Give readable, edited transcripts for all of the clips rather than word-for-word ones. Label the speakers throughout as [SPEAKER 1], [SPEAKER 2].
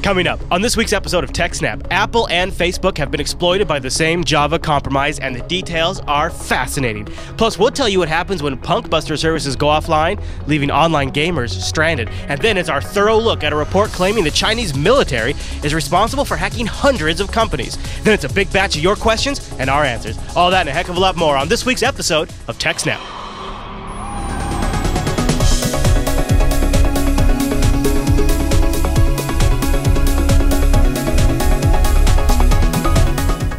[SPEAKER 1] Coming up on this week's episode of TechSNAP, Apple and Facebook have been exploited by the same Java compromise, and the details are fascinating. Plus, we'll tell you what happens when punkbuster services go offline, leaving online gamers stranded. And then it's our thorough look at a report claiming the Chinese military is responsible for hacking hundreds of companies. Then it's a big batch of your questions and our answers. All that and a heck of a lot more on this week's episode of TechSNAP.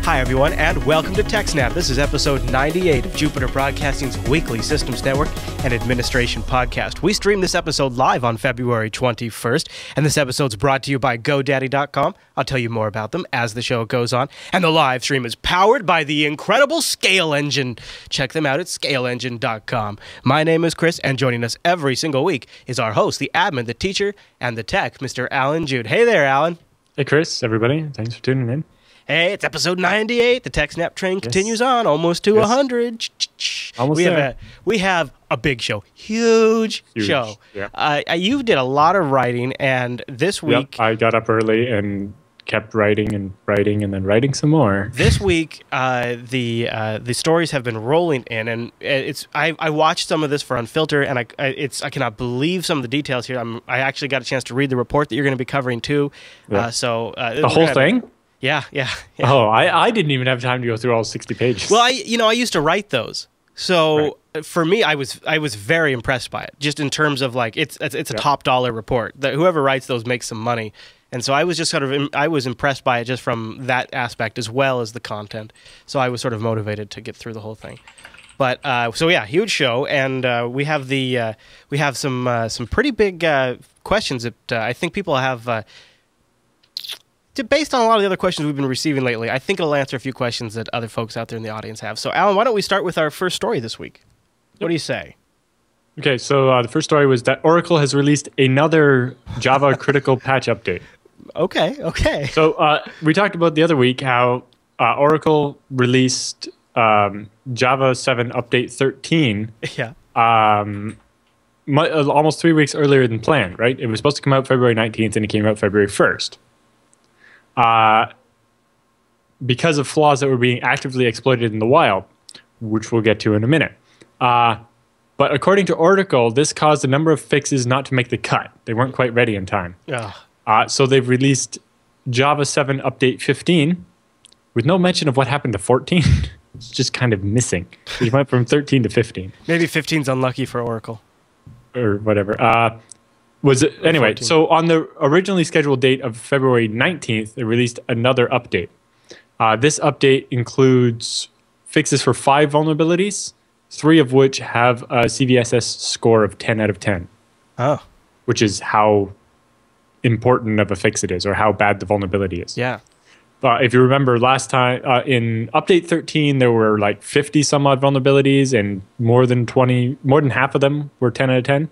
[SPEAKER 1] Hi everyone, and welcome to TechSNAP. This is episode 98 of Jupiter Broadcasting's weekly Systems Network and Administration podcast. We stream this episode live on February 21st, and this episode's brought to you by GoDaddy.com. I'll tell you more about them as the show goes on. And the live stream is powered by the incredible Scale Engine. Check them out at ScaleEngine.com. My name is Chris, and joining us every single week is our host, the admin, the teacher, and the tech, Mr. Alan Jude. Hey there, Alan.
[SPEAKER 2] Hey, Chris, everybody. Thanks for tuning in.
[SPEAKER 1] Hey, it's episode 98. The TechSNAP train continues on, almost to 100.
[SPEAKER 2] Almost there.
[SPEAKER 1] We have a big show, huge show.
[SPEAKER 2] Yeah.
[SPEAKER 1] You did a lot of writing, and this week...
[SPEAKER 2] Yep, I got up early and kept writing and then writing some more.
[SPEAKER 1] This week, the stories have been rolling in, and I watched some of this for Unfiltered, and I cannot believe some of the details here. I actually got a chance to read the report that you're going to be covering too.
[SPEAKER 2] Yeah.
[SPEAKER 1] The
[SPEAKER 2] whole thing?
[SPEAKER 1] Yeah.
[SPEAKER 2] Oh, I didn't even have time to go through all 60 pages.
[SPEAKER 1] Well, I used to write those. So for me, I was very impressed by it, just in terms of like it's a top dollar report that whoever writes those makes some money. And so I was just I was impressed by it just from that aspect as well as the content. So I was sort of motivated to get through the whole thing. But huge show, and we have some pretty big questions that I think people have. Based on a lot of the other questions we've been receiving lately, I think it'll answer a few questions that other folks out there in the audience have. So, Alan, why don't we start with our first story this week? What do you say?
[SPEAKER 2] Okay, so the first story was that Oracle has released another Java critical patch update.
[SPEAKER 1] Okay.
[SPEAKER 2] So we talked about the other week how Oracle released Java 7 Update 13 almost 3 weeks earlier than planned, right? It was supposed to come out February 19th, and it came out February 1st. Because of flaws that were being actively exploited in the wild, which we'll get to in a minute. But according to Oracle, this caused a number of fixes not to make the cut. They weren't quite ready in time. So they've released Java 7 Update 15 with no mention of what happened to 14. It's just kind of missing. It went from 13 to 15.
[SPEAKER 1] Maybe 15's unlucky for Oracle.
[SPEAKER 2] Or whatever. Anyway, 14. So on the originally scheduled date of February 19th, they released another update. This update includes fixes for 5 vulnerabilities, 3 of which have a CVSS score of 10 out of 10.
[SPEAKER 1] Oh.
[SPEAKER 2] Which is how important of a fix it is, or how bad the vulnerability is.
[SPEAKER 1] Yeah.
[SPEAKER 2] If you remember last time, in Update 13, there were like 50 some odd vulnerabilities, and more than half of them were 10 out of 10.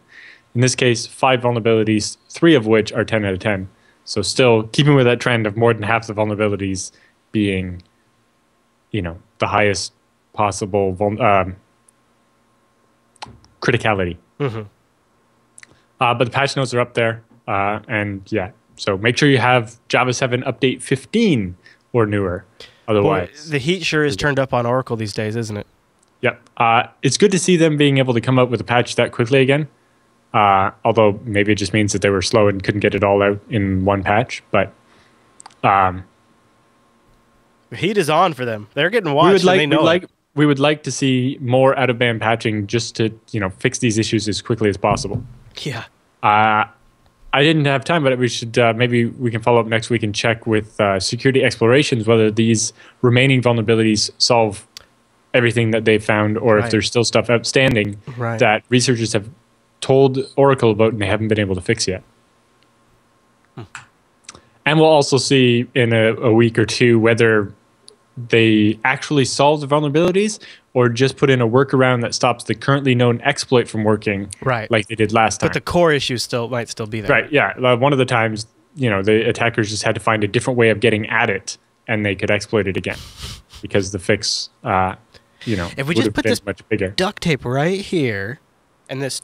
[SPEAKER 2] In this case, 5 vulnerabilities, 3 of which are 10 out of 10. So still keeping with that trend of more than half the vulnerabilities being, the highest possible criticality.
[SPEAKER 1] Mm-hmm.
[SPEAKER 2] But the patch notes are up there. So make sure you have Java 7 Update 15 or newer. Otherwise,
[SPEAKER 1] boy, the heat sure is turned up on Oracle these days, isn't it?
[SPEAKER 2] Yep. It's good to see them being able to come up with a patch that quickly again. Although maybe it just means that they were slow and couldn't get it all out in one patch. But
[SPEAKER 1] the heat is on for them. They're getting watched.
[SPEAKER 2] We would like to see more out-of-band patching just to fix these issues as quickly as possible.
[SPEAKER 1] Yeah.
[SPEAKER 2] I didn't have time, but we should maybe we can follow up next week and check with Security Explorations whether these remaining vulnerabilities solve everything that they found, or if there's still stuff outstanding that researchers have told Oracle about and they haven't been able to fix yet. And we'll also see in a week or two whether they actually solve the vulnerabilities or just put in a workaround that stops the currently known exploit from working, like they did last time.
[SPEAKER 1] But the core issue might still be there.
[SPEAKER 2] Right, yeah. One of the times, the attackers just had to find a different way of getting at it, and they could exploit it again because the fix,
[SPEAKER 1] if we just put this
[SPEAKER 2] much bigger
[SPEAKER 1] duct tape right here and this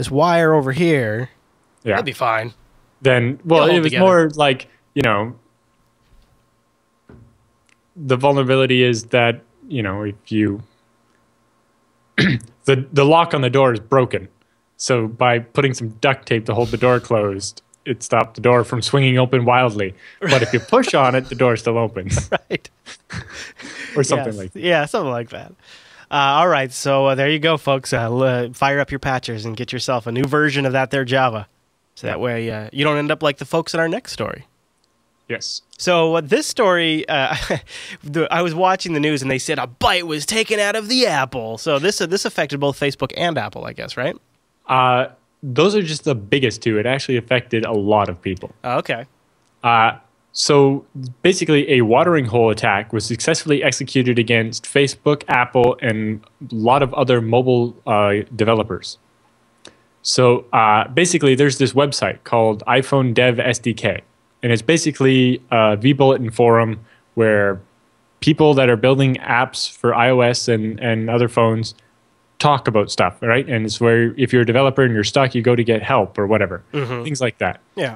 [SPEAKER 1] wire over here, that'd be fine.
[SPEAKER 2] then,
[SPEAKER 1] They'll
[SPEAKER 2] well,
[SPEAKER 1] hold
[SPEAKER 2] it was
[SPEAKER 1] together.
[SPEAKER 2] more like, the vulnerability is that, if you, the lock on the door is broken. So by putting some duct tape to hold the door closed, it stopped the door from swinging open wildly. But if you push on it, the door still opens.
[SPEAKER 1] Right.
[SPEAKER 2] Or something like that.
[SPEAKER 1] Yeah, something like that. All right, so there you go, folks. Fire up your patchers and get yourself a new version of that there Java. So that way you don't end up like the folks in our next story.
[SPEAKER 2] Yes.
[SPEAKER 1] So this story, I was watching the news and they said a byte was taken out of the Apple. So this affected both Facebook and Apple, I guess, right?
[SPEAKER 2] Those are just the biggest two. It actually affected a lot of people.
[SPEAKER 1] Okay.
[SPEAKER 2] So basically, a watering hole attack was successfully executed against Facebook, Apple, and a lot of other mobile developers. So basically, there's this website called iPhone Dev SDK. And it's basically a vBulletin forum where people that are building apps for iOS and other phones talk about stuff, right? And it's where if you're a developer and you're stuck, you go to get help or whatever. Things like that.
[SPEAKER 1] Yeah.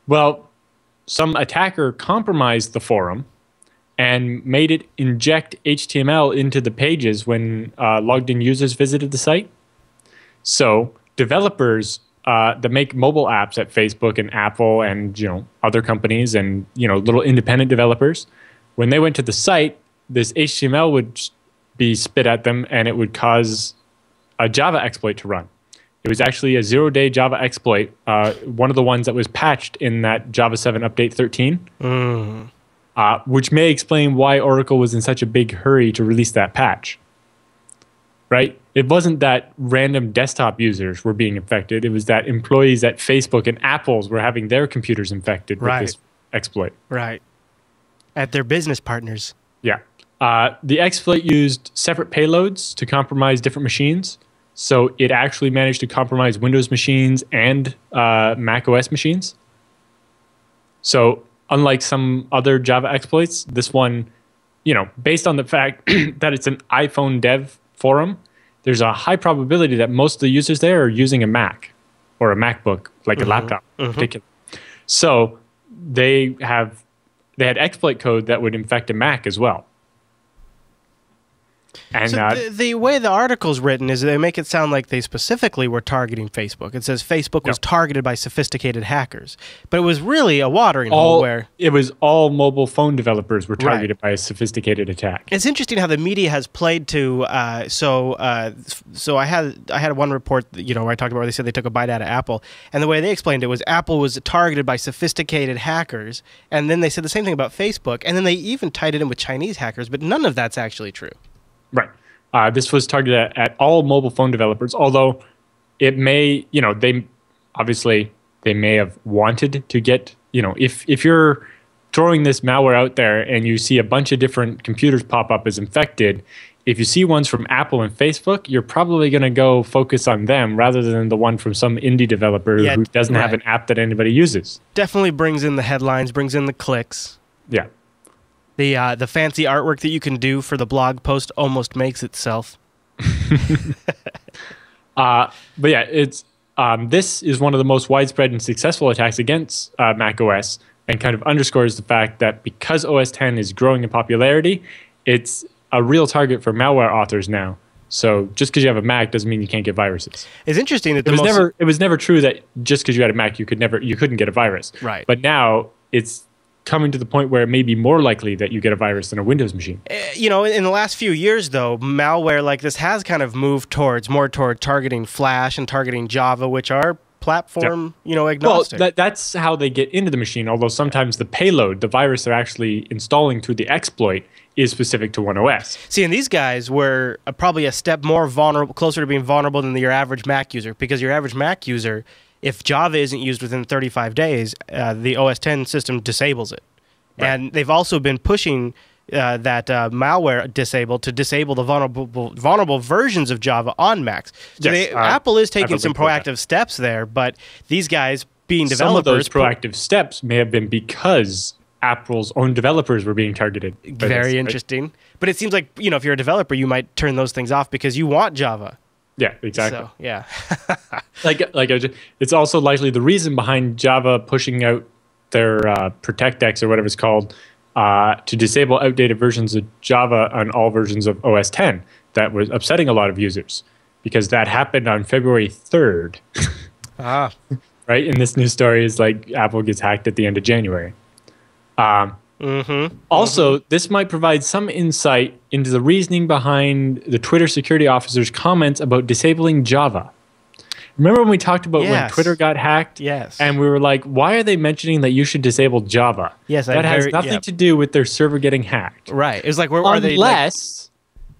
[SPEAKER 2] Well, some attacker compromised the forum and made it inject HTML into the pages when logged in users visited the site. So developers that make mobile apps at Facebook and Apple and other companies and little independent developers, when they went to the site, this HTML would be spit at them and it would cause a Java exploit to run. It was actually a 0-day Java exploit, one of the ones that was patched in that Java 7 Update 13, which may explain why Oracle was in such a big hurry to release that patch. Right? It wasn't that random desktop users were being infected. It was that employees at Facebook and Apple's were having their computers infected with this exploit.
[SPEAKER 1] Right. At their business partners.
[SPEAKER 2] Yeah. The exploit used separate payloads to compromise different machines. So it actually managed to compromise Windows machines and Mac OS machines. So unlike some other Java exploits, this one, based on the fact that it's an iPhone dev forum, there's a high probability that most of the users there are using a Mac or a MacBook, like a laptop in particular. So they had exploit code that would infect a Mac as well. And
[SPEAKER 1] so the way the article's written is they make it sound like they specifically were targeting Facebook. It says Facebook was targeted by sophisticated hackers, but it was really a watering hole where
[SPEAKER 2] it was all mobile phone developers were targeted by a sophisticated attack.
[SPEAKER 1] It's interesting how the media has played to. So I had one report where I talked about where they said they took a bite out of Apple, and the way they explained it was Apple was targeted by sophisticated hackers, and then they said the same thing about Facebook, and then they even tied it in with Chinese hackers, but none of that's actually true.
[SPEAKER 2] Right. This was targeted at all mobile phone developers, although it may, they may have wanted to get, if you're throwing this malware out there and you see a bunch of different computers pop up as infected, if you see ones from Apple and Facebook, you're probably going to go focus on them rather than the one from some indie developer who doesn't have an app that anybody uses.
[SPEAKER 1] Definitely brings in the headlines, brings in the clicks.
[SPEAKER 2] Yeah.
[SPEAKER 1] The fancy artwork that you can do for the blog post almost makes itself.
[SPEAKER 2] But yeah, it's this is one of the most widespread and successful attacks against Mac OS, and kind of underscores the fact that because OS X is growing in popularity, it's a real target for malware authors now. So just because you have a Mac doesn't mean you can't get viruses.
[SPEAKER 1] It's interesting that
[SPEAKER 2] it was never true that just because you had a Mac you couldn't get a virus.
[SPEAKER 1] Right.
[SPEAKER 2] But now it's coming to the point where it may be more likely that you get a virus than a Windows machine.
[SPEAKER 1] In the last few years, though, malware like this has kind of moved more toward targeting Flash and targeting Java, which are platform, agnostic.
[SPEAKER 2] Well, that's how they get into the machine, although sometimes the payload, the virus they're actually installing through the exploit, is specific to one OS.
[SPEAKER 1] See, and these guys were probably a step more vulnerable, closer to being vulnerable than your average Mac user, because your average Mac user, if Java isn't used within 35 days, the OS X system disables it. Right. And they've also been pushing that malware to disable the vulnerable versions of Java on Macs. So Apple is taking some proactive steps there, but these guys, being developers...
[SPEAKER 2] Some of those proactive steps may have been because Apple's own developers were being targeted.
[SPEAKER 1] Very interesting. Right? But it seems like, if you're a developer, you might turn those things off because you want Java.
[SPEAKER 2] Yeah, exactly.
[SPEAKER 1] So, yeah.
[SPEAKER 2] It's also likely the reason behind Java pushing out their ProtectX or whatever it's called to disable outdated versions of Java on all versions of OS 10. That was upsetting a lot of users because that happened on February 3rd.
[SPEAKER 1] Ah.
[SPEAKER 2] Right? And this news story is like Apple gets hacked at the end of January. Also, this might provide some insight into the reasoning behind the Twitter security officer's comments about disabling Java. Remember when we talked about when Twitter got hacked?
[SPEAKER 1] Yes.
[SPEAKER 2] And we were like, why are they mentioning that you should disable Java?
[SPEAKER 1] Yes,
[SPEAKER 2] that has nothing to do with their server getting hacked.
[SPEAKER 1] Right. It was like, where are they?
[SPEAKER 2] Unless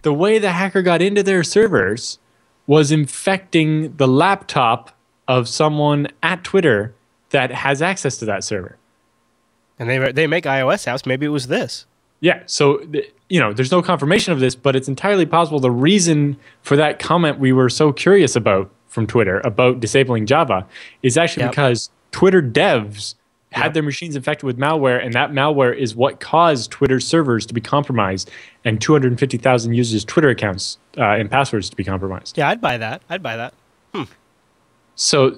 [SPEAKER 2] the way the hacker got into their servers was infecting the laptop of someone at Twitter that has access to that server.
[SPEAKER 1] And they make iOS apps. Maybe it was this.
[SPEAKER 2] Yeah. So, there's no confirmation of this, but it's entirely possible the reason for that comment we were so curious about from Twitter about disabling Java is actually because Twitter devs had their machines infected with malware, and that malware is what caused Twitter's servers to be compromised and 250,000 users' Twitter accounts and passwords to be compromised.
[SPEAKER 1] Yeah, I'd buy that.
[SPEAKER 2] So,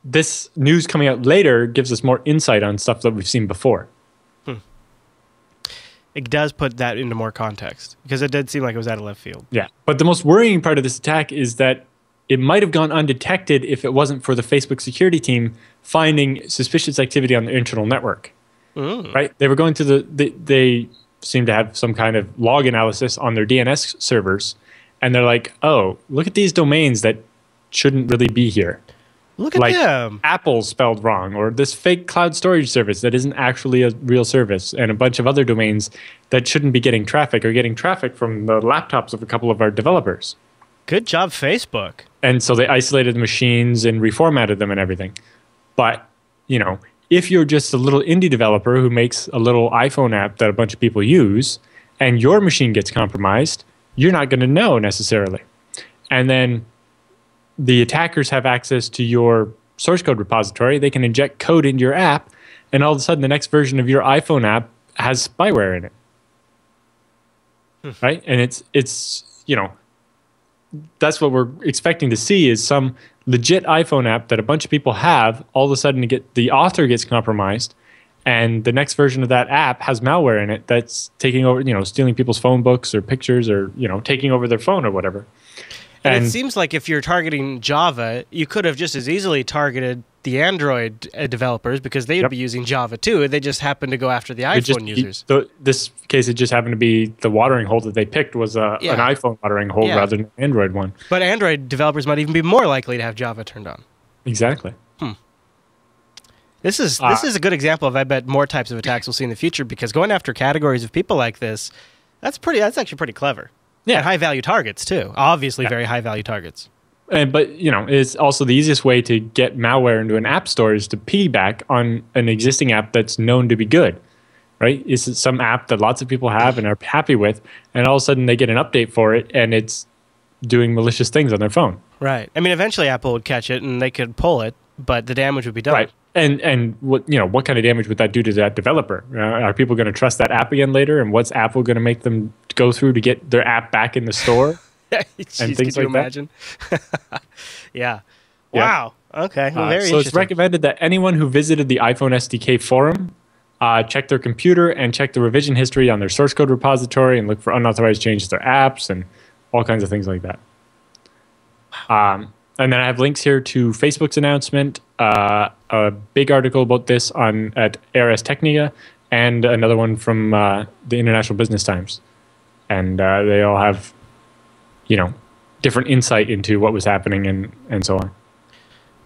[SPEAKER 2] this news coming out later gives us more insight on stuff that we've seen before.
[SPEAKER 1] It does put that into more context because it did seem like it was out of left field.
[SPEAKER 2] Yeah. But the most worrying part of this attack is that it might have gone undetected if it wasn't for the Facebook security team finding suspicious activity on their internal network. Right? They were going to they seem to have some kind of log analysis on their DNS servers, and they're like, oh, look at these domains that shouldn't really be here.
[SPEAKER 1] Look at them.
[SPEAKER 2] Apple spelled wrong, or this fake cloud storage service that isn't actually a real service, and a bunch of other domains that shouldn't be getting traffic or getting traffic from the laptops of a couple of our developers.
[SPEAKER 1] Good job, Facebook.
[SPEAKER 2] And so they isolated the machines and reformatted them and everything. But, if you're just a little indie developer who makes a little iPhone app that a bunch of people use, and your machine gets compromised, you're not going to know necessarily. And then the attackers have access to your source code repository. They can inject code into your app, and all of a sudden the next version of your iPhone app has spyware in it. Right? And it's that's what we're expecting to see is some legit iPhone app that a bunch of people have, all of a sudden the author gets compromised, and the next version of that app has malware in it that's taking over, stealing people's phone books or pictures or, taking over their phone or whatever.
[SPEAKER 1] And it seems like if you're targeting Java, you could have just as easily targeted the Android developers because they would be using Java too. They just happen to go after the iPhone users.
[SPEAKER 2] This case, it just happened to be the watering hole that they picked was an iPhone watering hole rather than an Android one.
[SPEAKER 1] But Android developers might even be more likely to have Java turned on.
[SPEAKER 2] Exactly.
[SPEAKER 1] This is a good example of, I bet, more types of attacks we'll see in the future because going after categories of people like this, that's actually pretty clever. Yeah, and high-value targets, too. Obviously, very high-value targets.
[SPEAKER 2] But, it's also the easiest way to get malware into an app store is to piggyback on an existing app that's known to be good, right? It's some app that lots of people have and are happy with, and all of a sudden they get an update for it, and it's doing malicious things on their phone.
[SPEAKER 1] Right. I mean, eventually Apple would catch it, and they could pull it, but the damage would be done.
[SPEAKER 2] Right. And what kind of damage would that do to that developer? Are people going to trust that app again later? And what's Apple going to make them go through to get their app back in the store?
[SPEAKER 1] Jeez, and things like imagine? Yeah. Wow. Okay. Well, very
[SPEAKER 2] so it's recommended that anyone who visited the iPhone SDK forum check their computer and check the revision history on their source code repository and look for unauthorized changes to their apps and all kinds of things like that. And then I have links here to Facebook's announcement, a big article about this at Ars Technica, and another one from the International Business Times. And they all have, different insight into what was happening and so on.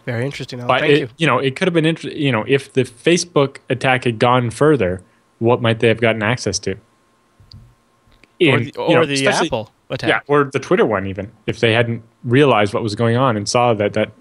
[SPEAKER 1] Very interesting.
[SPEAKER 2] But
[SPEAKER 1] Thank you.
[SPEAKER 2] It could have been if the Facebook attack had gone further, what might they have gotten access to?
[SPEAKER 1] Or the Apple attack.
[SPEAKER 2] Yeah, or the Twitter one even. If they hadn't realized what was going on and saw that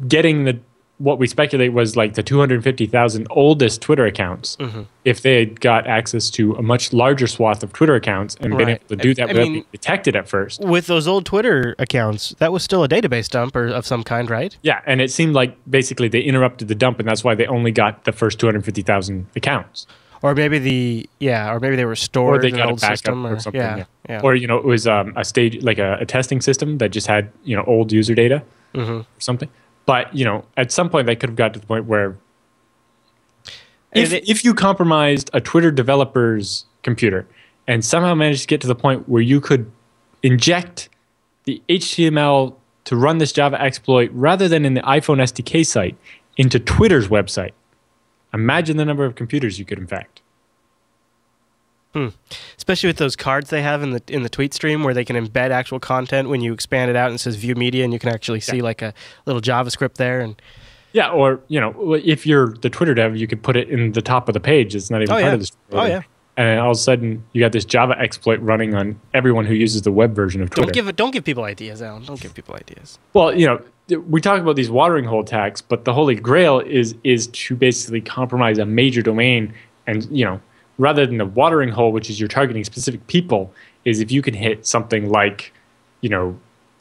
[SPEAKER 2] getting what we speculate was like the 250,000 oldest Twitter accounts, if they had got access to a much larger swath of Twitter accounts and been able to do that without being detected at first.
[SPEAKER 1] With those old Twitter accounts, that was still a database dump of some kind, right?
[SPEAKER 2] Yeah, and it seemed like basically they interrupted the dump, and that's why they only got the first 250,000 accounts.
[SPEAKER 1] Or maybe or maybe they were stored
[SPEAKER 2] or they
[SPEAKER 1] in an
[SPEAKER 2] got a
[SPEAKER 1] old
[SPEAKER 2] backup
[SPEAKER 1] system,
[SPEAKER 2] or something.
[SPEAKER 1] yeah, yeah.
[SPEAKER 2] Or it was a stage like a testing system that just had old user data or something. But at some point they could have got to the point where if you compromised a Twitter developer's computer and somehow managed to get to the point where you could inject the HTML to run this Java exploit rather than in the iPhone SDK site into Twitter's website, imagine the number of computers you could infect.
[SPEAKER 1] Especially with those cards they have in the tweet stream where they can embed actual content when you expand it out and it says view media and you can actually see like a little JavaScript there. And
[SPEAKER 2] yeah, or if you're the Twitter dev, you could put it in the top of the page. It's not even part of the story.
[SPEAKER 1] Oh yeah.
[SPEAKER 2] And all of a sudden, you got this Java exploit running on everyone who uses the web version of Twitter.
[SPEAKER 1] Don't give people ideas, Alan. Don't give people ideas.
[SPEAKER 2] Well, we talk about these watering hole attacks, but the holy grail is to basically compromise a major domain. And rather than the watering hole, which is you're targeting specific people, is if you can hit something like, the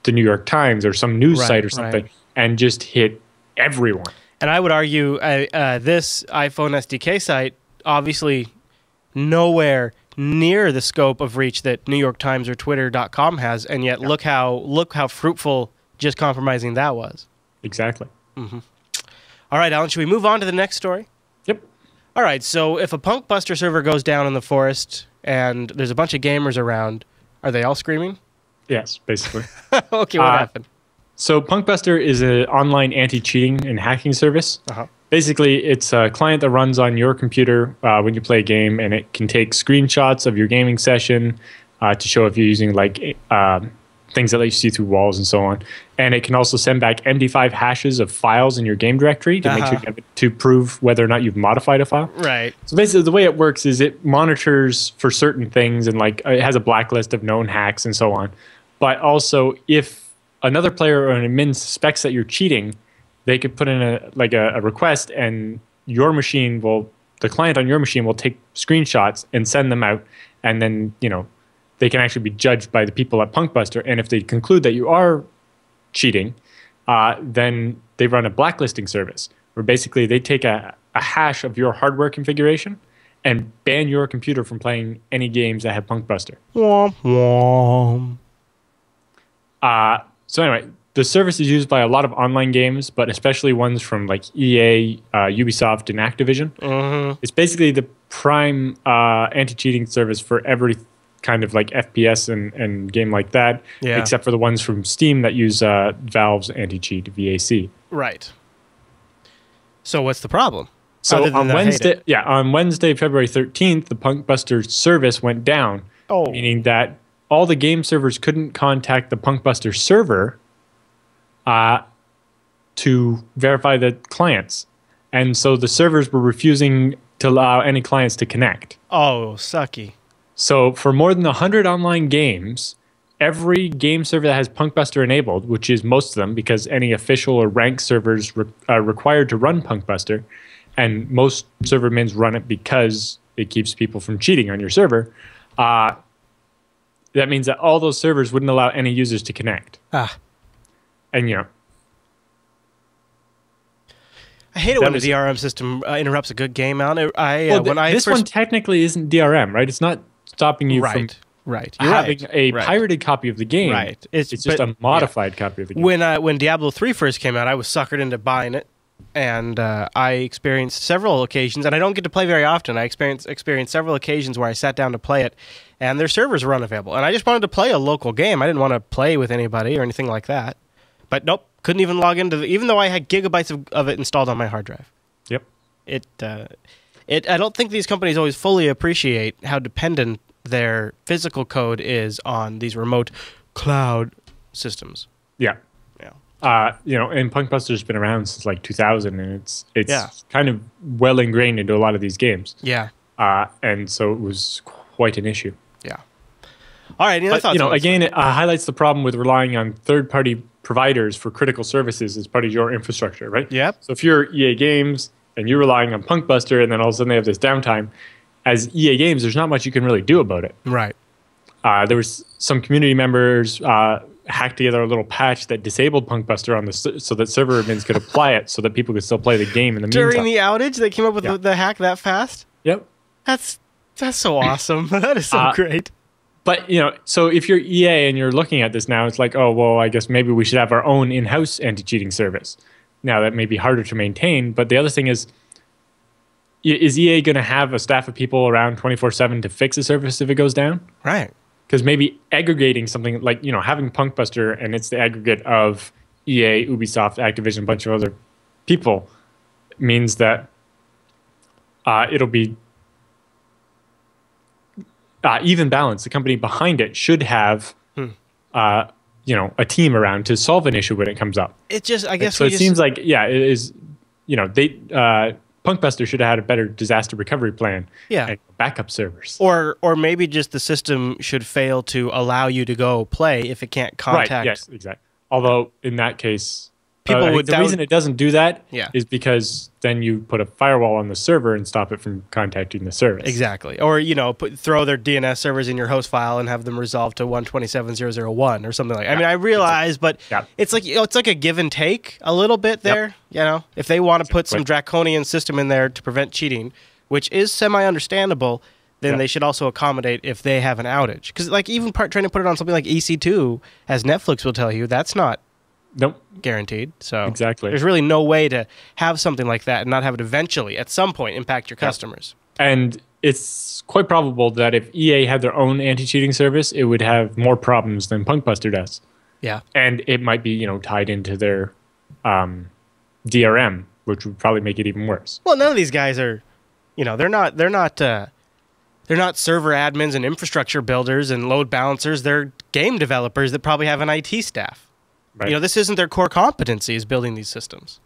[SPEAKER 2] New York Times or some news site or something, and just hit everyone.
[SPEAKER 1] And I would argue this iPhone SDK site obviously nowhere near the scope of reach that New York Times or Twitter.com has, and yet look how fruitful just compromising that was.
[SPEAKER 2] Exactly.
[SPEAKER 1] All right, Alan, should we move on to the next story?
[SPEAKER 2] Yep.
[SPEAKER 1] All right, so if a Punkbuster server goes down in the forest and there's a bunch of gamers around, are they all screaming?
[SPEAKER 2] Yes, basically.
[SPEAKER 1] Okay, what happened?
[SPEAKER 2] So Punkbuster is an online anti-cheating and hacking service. Basically, it's a client that runs on your computer when you play a game, and it can take screenshots of your gaming session to show if you're using things that let you see through walls and so on. And it can also send back MD5 hashes of files in your game directory to make sure to prove whether or not you've modified a file.
[SPEAKER 1] Right.
[SPEAKER 2] So basically, the way it works is it monitors for certain things, and it has a blacklist of known hacks and so on. But also, if another player or an admin suspects that you're cheating, they could put in a request, and the client on your machine will take screenshots and send them out, and then they can actually be judged by the people at Punkbuster. And if they conclude that you are cheating, then they run a blacklisting service where basically they take a hash of your hardware configuration and ban your computer from playing any games that have Punkbuster.
[SPEAKER 1] Womp womp.
[SPEAKER 2] So anyway, the service is used by a lot of online games, but especially ones from like EA, Ubisoft, and Activision. It's basically the prime anti-cheating service for every kind of like FPS and game like that, except for the ones from Steam that use Valve's anti-cheat, VAC.
[SPEAKER 1] Right. So what's the problem?
[SPEAKER 2] So on Wednesday, February 13th, the Punkbuster service went down, meaning that all the game servers couldn't contact the Punkbuster server to verify the clients. And so the servers were refusing to allow any clients to connect.
[SPEAKER 1] Oh, sucky.
[SPEAKER 2] So for more than 100 online games, every game server that has Punkbuster enabled, which is most of them because any official or ranked servers are required to run Punkbuster, and most server admins run it because it keeps people from cheating on your server, that means that all those servers wouldn't allow any users to connect. And
[SPEAKER 1] I hate it when a DRM system interrupts a good game out.
[SPEAKER 2] This one technically isn't DRM, right? It's not stopping you from having a pirated copy of the game.
[SPEAKER 1] Right.
[SPEAKER 2] It's just a modified copy of the game.
[SPEAKER 1] When Diablo 3 first came out, I was suckered into buying it, and I experienced several occasions, and I don't get to play very often. I experienced several occasions where I sat down to play it, and their servers were unavailable. And I just wanted to play a local game. I didn't want to play with anybody or anything like that. But nope, couldn't even log into even though I had gigabytes of it installed on my hard drive.
[SPEAKER 2] Yep.
[SPEAKER 1] I don't think these companies always fully appreciate how dependent their physical code is on these remote cloud systems.
[SPEAKER 2] Yeah. And Punkbuster's been around since like 2000, and it's kind of well ingrained into a lot of these games.
[SPEAKER 1] Yeah.
[SPEAKER 2] And so it was quite an issue.
[SPEAKER 1] Yeah. All right.
[SPEAKER 2] Again, it highlights the problem with relying on third-party providers for critical services as part of your infrastructure, right?
[SPEAKER 1] Yep.
[SPEAKER 2] So if you're EA Games and you're relying on Punkbuster, and then all of a sudden they have this downtime, as EA Games, there's not much you can really do about it.
[SPEAKER 1] Right.
[SPEAKER 2] There was some community members hacked together a little patch that disabled Punkbuster so that server admins could apply it so that people could still play the game in the meantime.
[SPEAKER 1] During the outage, they came up with the hack that fast?
[SPEAKER 2] Yep.
[SPEAKER 1] That's so awesome. That is so great.
[SPEAKER 2] But, so if you're EA and you're looking at this now, it's like, oh, well, I guess maybe we should have our own in-house anti-cheating service. Now, that may be harder to maintain, but the other thing is EA going to have a staff of people around 24/7 to fix a service if it goes down?
[SPEAKER 1] Right.
[SPEAKER 2] Because maybe aggregating something like, having Punkbuster and it's the aggregate of EA, Ubisoft, Activision, a bunch of other people means that it'll be even balance. The company behind it should have, a team around to solve an issue when it comes up.
[SPEAKER 1] It just, I guess,
[SPEAKER 2] so it seems like, it is, Punkbuster should have had a better disaster recovery plan.
[SPEAKER 1] Yeah.
[SPEAKER 2] And backup servers.
[SPEAKER 1] Or maybe just the system should fail to allow you to go play if it can't contact.
[SPEAKER 2] Right. Yes. Exactly. Although in that case,
[SPEAKER 1] people would.
[SPEAKER 2] The reason it doesn't do that
[SPEAKER 1] Yeah.
[SPEAKER 2] is because then you put a firewall on the server and stop it from contacting the service.
[SPEAKER 1] Exactly. Or throw their DNS servers in your host file and have them resolve to 127.0.0.1 or something like. I mean, I realize, but it's like it's like a give and take a little bit there. Yep. If they want to put some draconian system in there to prevent cheating, which is semi-understandable, then they should also accommodate if they have an outage. Because even trying to put it on something like EC2, as Netflix will tell you, that's not guaranteed. So
[SPEAKER 2] exactly,
[SPEAKER 1] there's really no way to have something like that and not have it eventually, at some point, impact your customers.
[SPEAKER 2] And it's quite probable that if EA had their own anti-cheating service, it would have more problems than Punkbuster does.
[SPEAKER 1] Yeah.
[SPEAKER 2] And it might be, tied into their DRM, which would probably make it even worse.
[SPEAKER 1] Well, none of these guys are, they're not server admins and infrastructure builders and load balancers. They're game developers that probably have an IT staff.
[SPEAKER 2] Right.
[SPEAKER 1] This isn't their core competency, is building these systems.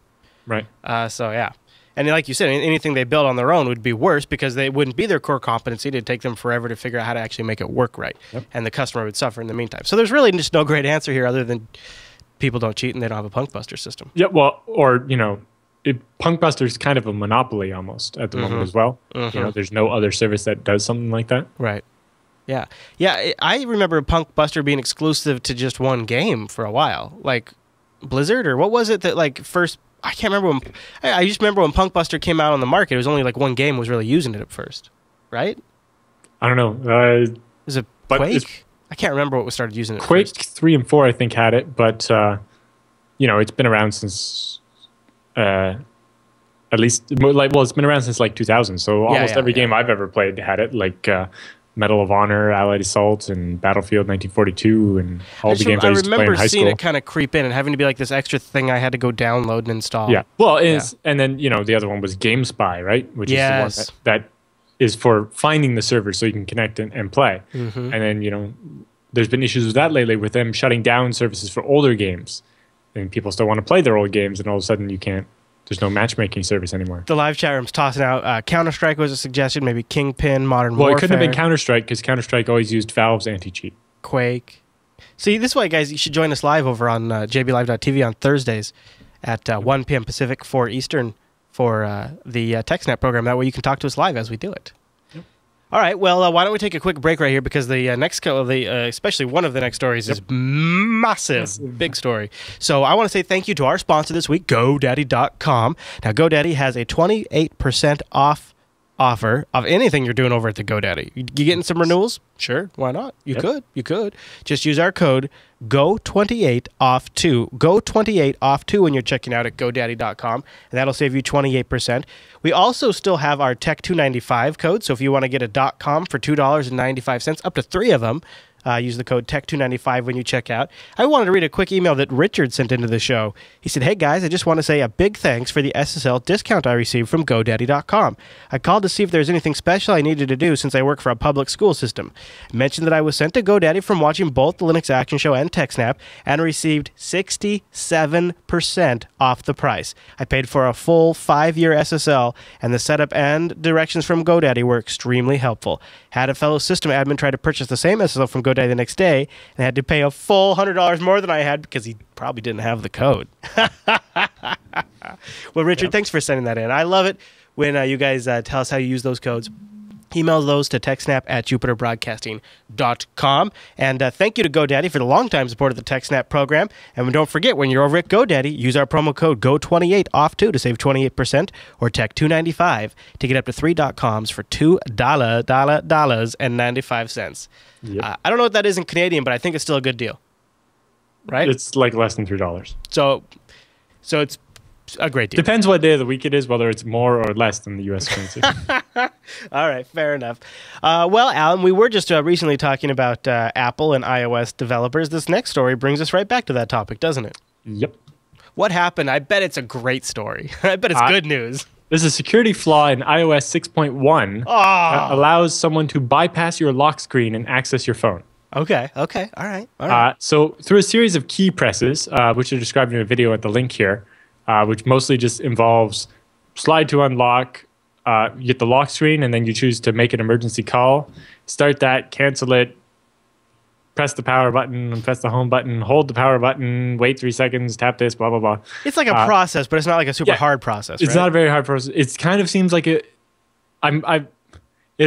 [SPEAKER 2] Right.
[SPEAKER 1] So, yeah. And like you said, anything they build on their own would be worse because they wouldn't be their core competency. It'd take them forever to figure out how to actually make it work right. Yep. And the customer would suffer in the meantime. So there's really just no great answer here other than people don't cheat and they don't have a Punkbuster system.
[SPEAKER 2] Yeah, well, or, Punkbuster's kind of a monopoly almost at the moment as well. There's no other service that does something like that.
[SPEAKER 1] Right. Yeah. Yeah, I remember Punkbuster being exclusive to just one game for a while. Like Blizzard, or what was it that first... I can't remember when... I just remember when Punkbuster came out on the market, it was only one game was really using it at first. Right?
[SPEAKER 2] I don't know.
[SPEAKER 1] Was it Quake? I can't remember what was started using it
[SPEAKER 2] Quake
[SPEAKER 1] first.
[SPEAKER 2] 3 and 4, I think, had it, but, it's been around since... at least... it's been around since 2000, so almost every game I've ever played had it, Medal of Honor, Allied Assault, and Battlefield 1942, and all the games I used to play in high school. I remember seeing it
[SPEAKER 1] kind of creep in and having to be this extra thing I had to go download and install.
[SPEAKER 2] Yeah. Well, and then, the other one was GameSpy, right? Which is the one that is for finding the server so you can connect and play. Mm-hmm. And then, there's been issues with that lately with them shutting down services for older games. And people still want to play their old games, and all of a sudden you can't. There's no matchmaking service anymore.
[SPEAKER 1] The live chat room's tossing out Counter-Strike was a suggestion, maybe Kingpin, Modern Warfare.
[SPEAKER 2] Well, it couldn't have been Counter-Strike because Counter-Strike always used Valve's anti-cheat.
[SPEAKER 1] Quake. See, this way, guys, you should join us live over on jblive.tv on Thursdays at 1 p.m. Pacific, 4 Eastern for the TechSNAP program. That way you can talk to us live as we do it. Yep. All right, well, why don't we take a quick break right here because the especially one of the next stories is massive, big story. So I want to say thank you to our sponsor this week, GoDaddy.com. Now, GoDaddy has a 28% off offer of anything you're doing over at the GoDaddy. You getting some renewals? Sure, why not? You could. Just use our code GO28OFF2. GO28OFF2 when you're checking out at GoDaddy.com, and that'll save you 28%. We also still have our Tech295 code, so if you want to get a .com for $2.95, up to 3 of them, use the code Tech295 when you check out. I wanted to read a quick email that Richard sent into the show. He said, "Hey guys, I just want to say a big thanks for the SSL discount I received from GoDaddy.com. I called to see if there's anything special I needed to do since I work for a public school system. I mentioned that I was sent to GoDaddy from watching both the Linux Action Show and TechSNAP and received 67% off the price. I paid for a full 5-year SSL, and the setup and directions from GoDaddy were extremely helpful. Had a fellow system admin try to purchase the same SSL from GoDaddy the next day and had to pay a full $100 more than I had because he probably didn't have the code." Well, Richard, thanks for sending that in. I love it when you guys tell us how you use those codes. Email those to techsnap@jupiterbroadcasting.com. And thank you to GoDaddy for the longtime support of the TechSNAP program. And don't forget, when you're over at GoDaddy, use our promo code GO28 off too to save 28%, or Tech295 to get up to 3 .coms for $2.95.
[SPEAKER 2] Yep.
[SPEAKER 1] I don't know what that is in Canadian, but I think it's still a good deal. Right?
[SPEAKER 2] It's like less than $3.
[SPEAKER 1] So it's a great deal.
[SPEAKER 2] Depends what day of the week it is, whether it's more or less than the U.S. currency.
[SPEAKER 1] All right, fair enough. Well, Alan, we were just recently talking about Apple and iOS developers. This next story brings us right back to that topic, doesn't it?
[SPEAKER 2] Yep.
[SPEAKER 1] What happened? I bet it's a great story. I bet it's good news.
[SPEAKER 2] There's a security flaw in iOS 6.1 that allows someone to bypass your lock screen and access your phone.
[SPEAKER 1] Okay. All right.
[SPEAKER 2] So through a series of key presses, which are described in a video at the link here, which mostly just involves slide to unlock, you get the lock screen, and then you choose to make an emergency call. Start that, cancel it, press the power button, press the home button, hold the power button, wait 3 seconds, tap this, blah, blah, blah.
[SPEAKER 1] It's like a process, but it's not like a super hard process,
[SPEAKER 2] It's not a very hard process. It kind of seems like it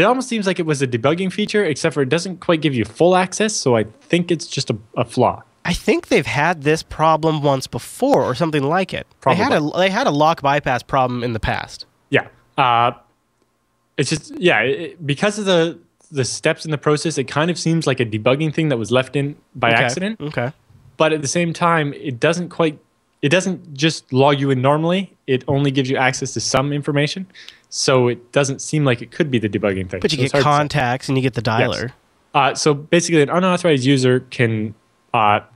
[SPEAKER 2] almost seems like it was a debugging feature, except for it doesn't quite give you full access, so I think it's just a flaw.
[SPEAKER 1] I think they've had this problem once before or something like it.
[SPEAKER 2] Probably.
[SPEAKER 1] They had a lock bypass problem in the past.
[SPEAKER 2] Yeah. It's just, because of the steps in the process, it kind of seems like a debugging thing that was left in by accident.
[SPEAKER 1] Okay.
[SPEAKER 2] But at the same time, it doesn't just log you in normally. It only gives you access to some information. So it doesn't seem like it could be the debugging thing.
[SPEAKER 1] But you get contacts and you get the dialer.
[SPEAKER 2] Yes. So basically, an unauthorized user can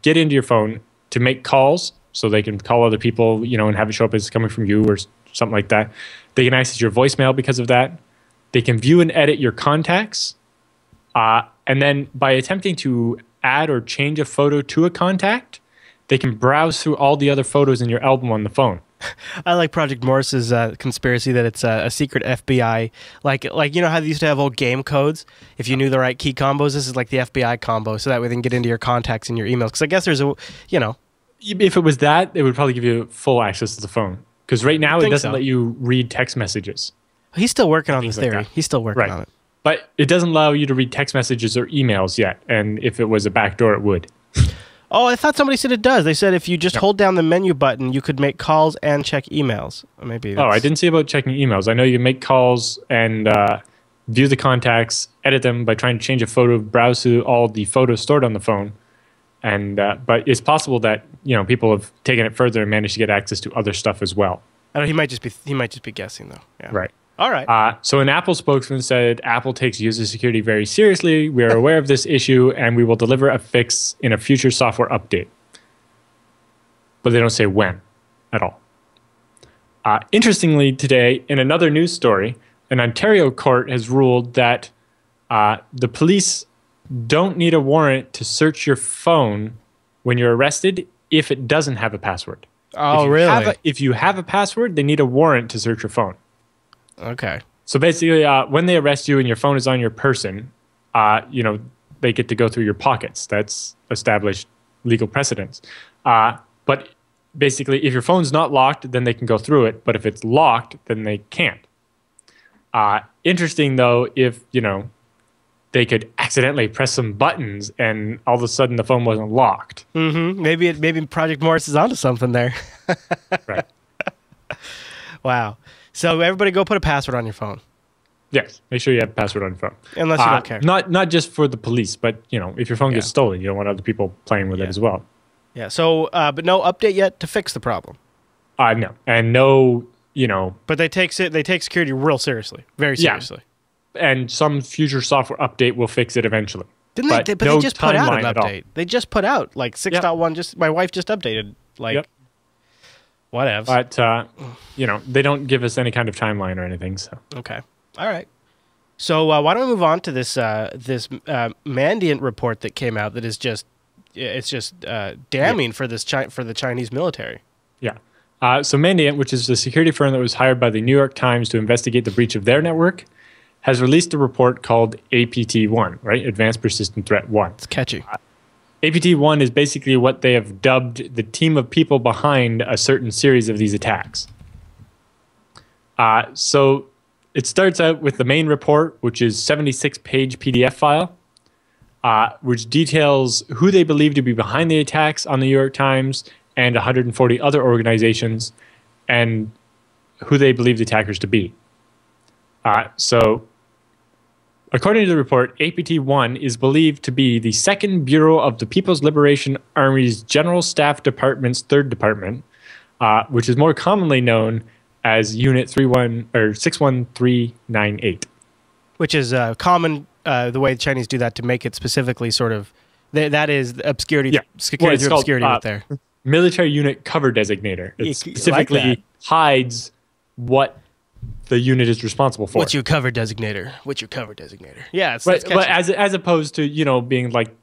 [SPEAKER 2] get into your phone to make calls, so they can call other people, and have it show up as coming from you or something like that. They can access your voicemail because of that. They can view and edit your contacts. And then by attempting to add or change a photo to a contact, they can browse through all the other photos in your album on the phone.
[SPEAKER 1] I like Project Morse's conspiracy that it's a secret FBI, like how they used to have old game codes. If you knew the right key combos, this is like the FBI combo, so that way they can get into your contacts and your emails. Because I guess there's
[SPEAKER 2] If it was that, it would probably give you full access to the phone. Because right now it doesn't let you read text messages.
[SPEAKER 1] He's still working on the theory.
[SPEAKER 2] Like
[SPEAKER 1] He's still working on it.
[SPEAKER 2] But it doesn't allow you to read text messages or emails yet. And if it was a backdoor, it would.
[SPEAKER 1] Oh, I thought somebody said it does. They said if you just hold down the menu button, you could make calls and check emails. Maybe.
[SPEAKER 2] I didn't see about checking emails. I know you can make calls and view the contacts, edit them by trying to change a photo, browse through all the photos stored on the phone. And but it's possible that people have taken it further and managed to get access to other stuff as well.
[SPEAKER 1] I know he might just be guessing though. Yeah.
[SPEAKER 2] Right.
[SPEAKER 1] All right.
[SPEAKER 2] So an Apple spokesman said, Apple takes user security very seriously. We are aware of this issue, and we will deliver a fix in a future software update. But they don't say when at all. Interestingly, today, in another news story, an Ontario court has ruled that the police don't need a warrant to search your phone when you're arrested if it doesn't have a password.
[SPEAKER 1] Oh, really?
[SPEAKER 2] If you have a password, they need a warrant to search your phone.
[SPEAKER 1] Okay.
[SPEAKER 2] So basically, when they arrest you and your phone is on your person, they get to go through your pockets. That's established legal precedence. But basically, if your phone's not locked, then they can go through it. But if it's locked, then they can't. Interesting, though, if, they could accidentally press some buttons and all of a sudden the phone wasn't locked.
[SPEAKER 1] Mm-hmm. Maybe Project Morse is onto something there.
[SPEAKER 2] Right.
[SPEAKER 1] Wow. So everybody go put a password on your phone.
[SPEAKER 2] Yes. Make sure you have a password on your phone.
[SPEAKER 1] Unless you don't care.
[SPEAKER 2] Not just for the police, but if your phone gets stolen, you don't want other people playing with it as well.
[SPEAKER 1] Yeah. So, but no update yet to fix the problem.
[SPEAKER 2] No. And no,
[SPEAKER 1] But they take security real seriously. Very seriously.
[SPEAKER 2] Yeah. And some future software update will fix it eventually.
[SPEAKER 1] Didn't they? But they just put out an update. They just put out like 6.1. Just my wife just updated whatevs.
[SPEAKER 2] But they don't give us any kind of timeline or anything. So
[SPEAKER 1] okay, all right. So why don't we move on to this Mandiant report that came out that is just damning for the Chinese military.
[SPEAKER 2] Yeah. So Mandiant, which is the security firm that was hired by the New York Times to investigate the breach of their network, has released a report called APT-1, right? Advanced Persistent Threat 1.
[SPEAKER 1] It's catchy.
[SPEAKER 2] APT-1 is basically what they have dubbed the team of people behind a certain series of these attacks. So it starts out with the main report, which is 76-page PDF file, which details who they believe to be behind the attacks on the New York Times and 140 other organizations, and who they believe the attackers to be. So, according to the report, APT-1 is believed to be the 2nd Bureau of the People's Liberation Army's General Staff Department's 3rd Department, which is more commonly known as Unit 61398.
[SPEAKER 1] Which is common, the way the Chinese do that to make it specifically sort of, that is obscurity, security through obscurity right there.
[SPEAKER 2] Military Unit Cover Designator. It specifically hides what the unit is responsible for.
[SPEAKER 1] What's your cover designator? What's your cover designator? Yeah,
[SPEAKER 2] but as opposed to, being like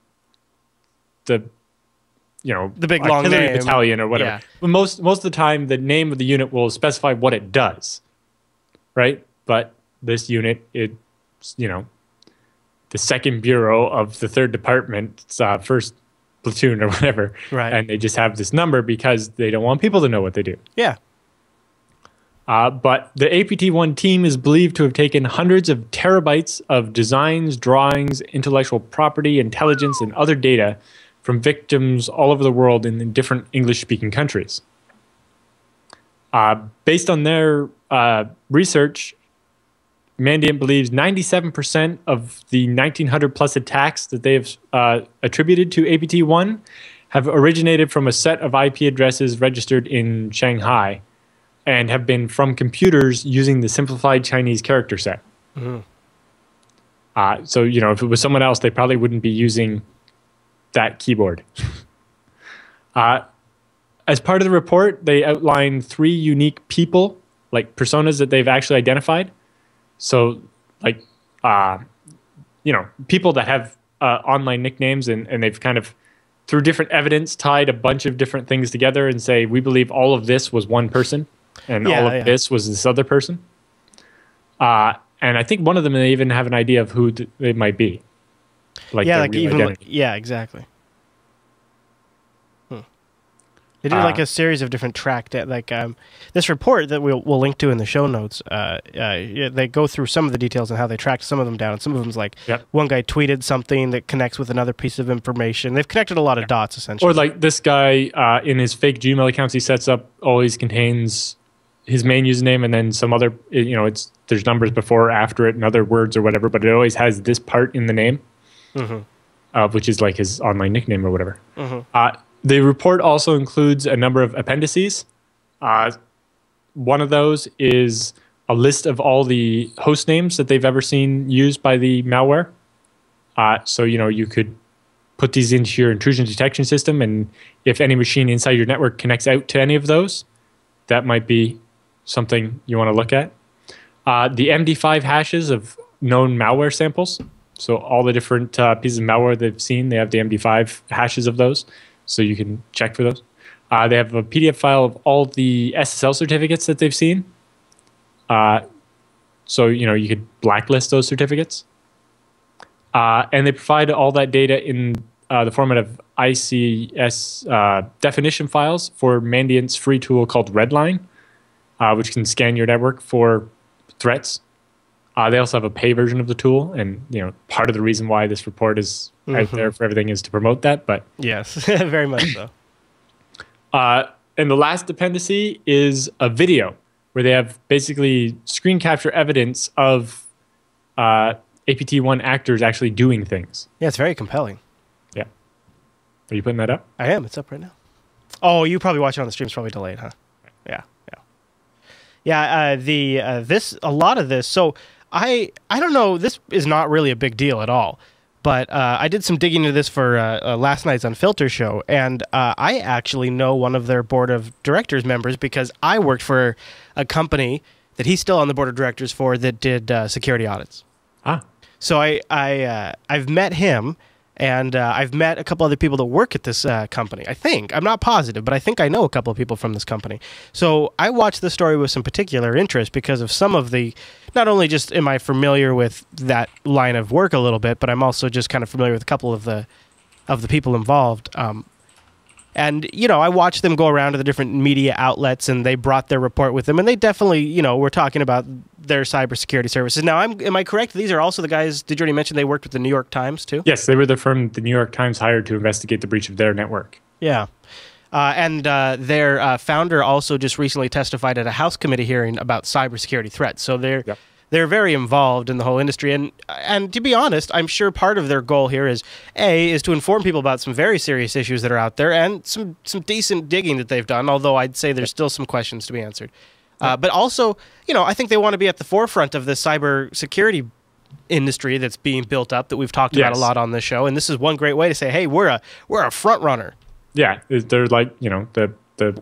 [SPEAKER 2] the
[SPEAKER 1] big long name
[SPEAKER 2] battalion or whatever. Yeah. But most of the time, the name of the unit will specify what it does, right? But this unit, it's the 2nd Bureau of the 3rd Department's 1st Platoon or whatever,
[SPEAKER 1] right?
[SPEAKER 2] And they just have this number because they don't want people to know what they do.
[SPEAKER 1] Yeah.
[SPEAKER 2] But the APT-1 team is believed to have taken hundreds of terabytes of designs, drawings, intellectual property, intelligence, and other data from victims all over the world in different English-speaking countries. Based on their research, Mandiant believes 97% of the 1,900-plus attacks that they have attributed to APT-1 have originated from a set of IP addresses registered in Shanghai and have been from computers using the simplified Chinese character set. Mm-hmm. So, if it was someone else, they probably wouldn't be using that keyboard. As part of the report, they outline 3 unique people, like personas that they've actually identified. So, like, people that have online nicknames, and they've kind of, through different evidence, tied a bunch of different things together and say, we believe all of this was one person, and all of this was this other person. And I think one of them, they even have an idea of who they might be.
[SPEAKER 1] Exactly. They did like a series of different this report that we'll link to in the show notes. They go through some of the details on how they tracked some of them down, and some of them's like one guy tweeted something that connects with another piece of information. They've connected a lot of dots essentially.
[SPEAKER 2] Or like this guy in his fake Gmail accounts he sets up always contains his main username and then some other. There's numbers before or after it and other words or whatever, but it always has this part in the name. Mm-hmm. Which is like his online nickname or whatever. Mm-hmm. The report also includes a number of appendices. One of those is a list of all the host names that they've ever seen used by the malware. So, you could put these into your intrusion detection system, and if any machine inside your network connects out to any of those, that might be something you want to look at. The MD5 hashes of known malware samples. So all the different pieces of malware they've seen, they have the MD5 hashes of those, so you can check for those. They have a PDF file of all the SSL certificates that they've seen. So, you could blacklist those certificates. And they provide all that data in the format of ICS definition files for Mandiant's free tool called Redline, which can scan your network for threats. They also have a pay version of the tool, and part of the reason why this report is out there for everything is to promote that. But
[SPEAKER 1] yes, very much so.
[SPEAKER 2] And the last dependency is a video where they have basically screen capture evidence of APT-1 actors actually doing things.
[SPEAKER 1] Yeah, it's very compelling.
[SPEAKER 2] Yeah. Are you putting that up?
[SPEAKER 1] I am. It's up right now. Oh, you probably watch it on the stream. It's probably delayed, huh? Yeah. A lot of this. So I don't know. This is not really a big deal at all. But I did some digging into this for last night's Unfiltered show, and I actually know one of their board of directors members because I worked for a company that he's still on the board of directors for that did security audits. So I've met him, and I've met a couple other people that work at this company. I'm not positive, but I think I know a couple of people from this company. So I watched the story with some particular interest because of some of the. Not only just am I familiar with that line of work a little bit, but I'm also just kind of familiar with a couple of the people involved. And, you know, I watched them go around to the different media outlets, and they brought their report with them, and they definitely, you know, were talking about their cybersecurity services. Now, am I correct? These are also the guys, did you already mention they worked with the New York Times, too?
[SPEAKER 2] Yes, they were the firm the New York Times hired to investigate the breach of their network.
[SPEAKER 1] Yeah. And their founder also just recently testified at a House committee hearing about cybersecurity threats. So they're very involved in the whole industry. And to be honest, I'm sure part of their goal here is to inform people about some very serious issues that are out there, and some decent digging that they've done, although I'd say there's still some questions to be answered. But also, you know, I think they want to be at the forefront of this cybersecurity industry that's being built up that we've talked about a lot on this show. And this is one great way to say, hey, we're a front runner.
[SPEAKER 2] Yeah, they're like, you know, the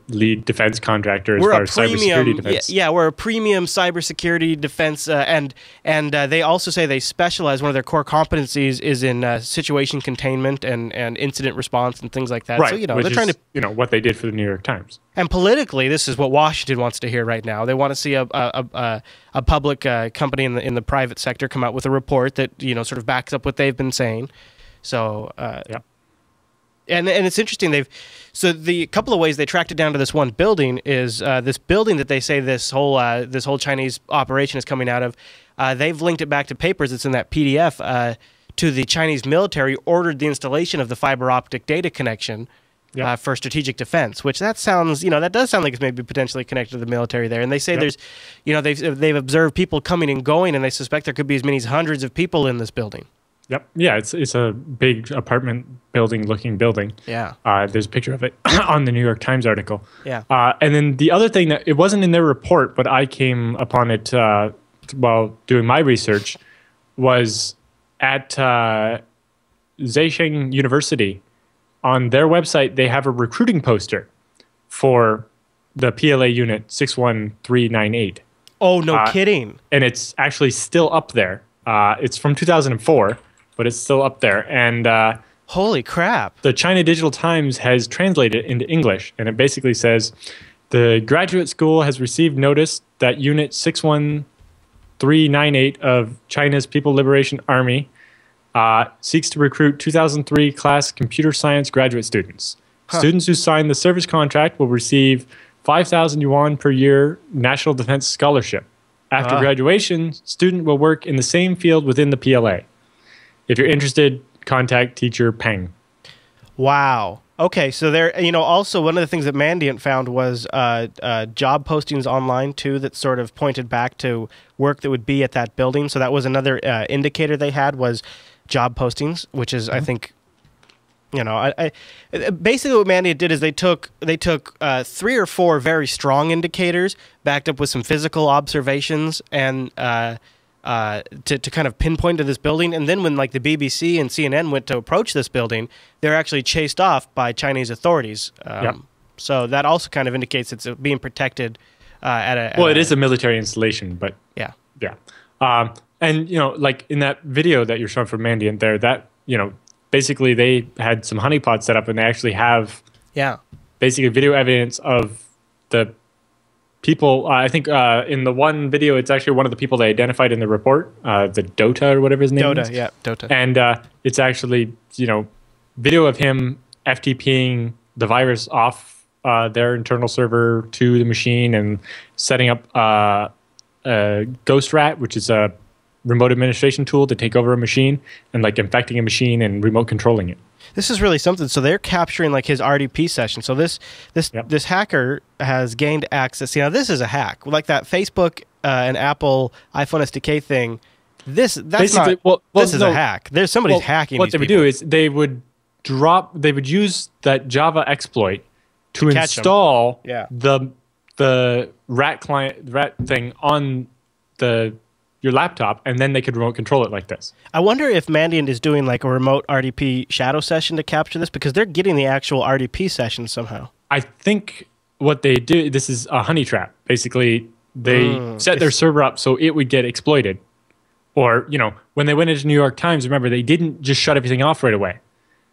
[SPEAKER 2] lead defense contractor as far as cybersecurity defense.
[SPEAKER 1] Yeah, we're a premium cybersecurity defense, and they also say they specialize. One of their core competencies is in situation containment and incident response and things like that.
[SPEAKER 2] Right,
[SPEAKER 1] so, you know,
[SPEAKER 2] which
[SPEAKER 1] they're trying to,
[SPEAKER 2] you know, what they did for the New York Times.
[SPEAKER 1] And politically, this is what Washington wants to hear right now. They want to see a public company in the private sector come out with a report that, you know, sort of backs up what they've been saying. So,
[SPEAKER 2] yeah.
[SPEAKER 1] And it's interesting. So the couple of ways they tracked it down to this one building is this building that they say this whole Chinese operation is coming out of. They've linked it back to papers that's in that PDF to the Chinese military ordered the installation of the fiber optic data connection for strategic defense. Which that sounds, you know, that does sound like it's maybe potentially connected to the military there. And they say there's, you know, they've observed people coming and going, and they suspect there could be as many as hundreds of people in this building.
[SPEAKER 2] Yep. Yeah, it's a big apartment looking building.
[SPEAKER 1] Yeah.
[SPEAKER 2] There's a picture of it on the New York Times article.
[SPEAKER 1] Yeah.
[SPEAKER 2] And then the other thing that it wasn't in their report, but I came upon it while doing my research, was at Zhejiang University. On their website, they have a recruiting poster for the PLA unit 61398.
[SPEAKER 1] Oh, no kidding.
[SPEAKER 2] And it's actually still up there. It's from 2004. But it's still up there. And
[SPEAKER 1] holy crap.
[SPEAKER 2] The China Digital Times has translated it into English, and it basically says, the graduate school has received notice that Unit 61398 of China's People Liberation Army seeks to recruit 2003 class computer science graduate students. Students who sign the service contract will receive 5,000 yuan per year National Defense Scholarship. After graduation, student will work in the same field within the PLA. If you're interested, contact teacher Peng.
[SPEAKER 1] Wow. Okay, so there, you know, also one of the things that Mandiant found was job postings online too that sort of pointed back to work that would be at that building. So that was another indicator they had was job postings, which is, I think, you know, I basically what Mandiant did is they took 3 or 4 very strong indicators backed up with some physical observations and to kind of pinpoint to this building, and then when like the BBC and CNN went to approach this building, they're actually chased off by Chinese authorities. So that also kind of indicates it's being protected
[SPEAKER 2] it is a military installation, but yeah. And you know, like in that video that you're showing from Mandiant there, that, you know, basically they had some honeypots set up, and they actually have basically video evidence of the people. I think in the one video, it's actually one of the people they identified in the report, the Dota or whatever his name is.
[SPEAKER 1] Dota.
[SPEAKER 2] And it's actually, you know, video of him FTPing the virus off their internal server to the machine and setting up Ghost Rat, which is a remote administration tool to take over a machine, and like infecting a machine and remote controlling it.
[SPEAKER 1] This is really something. So they're capturing like his RDP session. So this hacker has gained access. You know, this is a hack, like that Facebook and Apple iPhone SDK thing. This is a hack. There's somebody's hacking.
[SPEAKER 2] What they would do is they would use that Java exploit to install the rat thing on your laptop, and then they could remote control it like this.
[SPEAKER 1] I wonder if Mandiant is doing like a remote RDP shadow session to capture this, because they're getting the actual RDP session somehow.
[SPEAKER 2] I think what they do, this is a honey trap. Basically, they set their server up so it would get exploited. Or, you know, when they went into New York Times, remember, they didn't just shut everything off right away.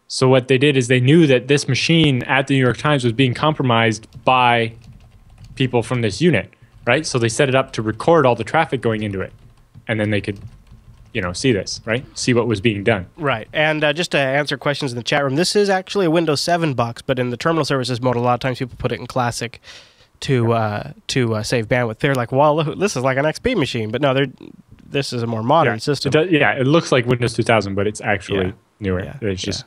[SPEAKER 2] So what they did is they knew that this machine at the New York Times was being compromised by people from this unit, right? So they set it up to record all the traffic going into it. And then they could see this, right? See what was being done.
[SPEAKER 1] Right. And just to answer questions in the chat room, this is actually a Windows 7 box, but in the terminal services mode, a lot of times people put it in classic to save bandwidth. They're like, well, this is like an XP machine. But no, this is a more modern system.
[SPEAKER 2] It looks like Windows 2000, but it's actually newer. Yeah. It's just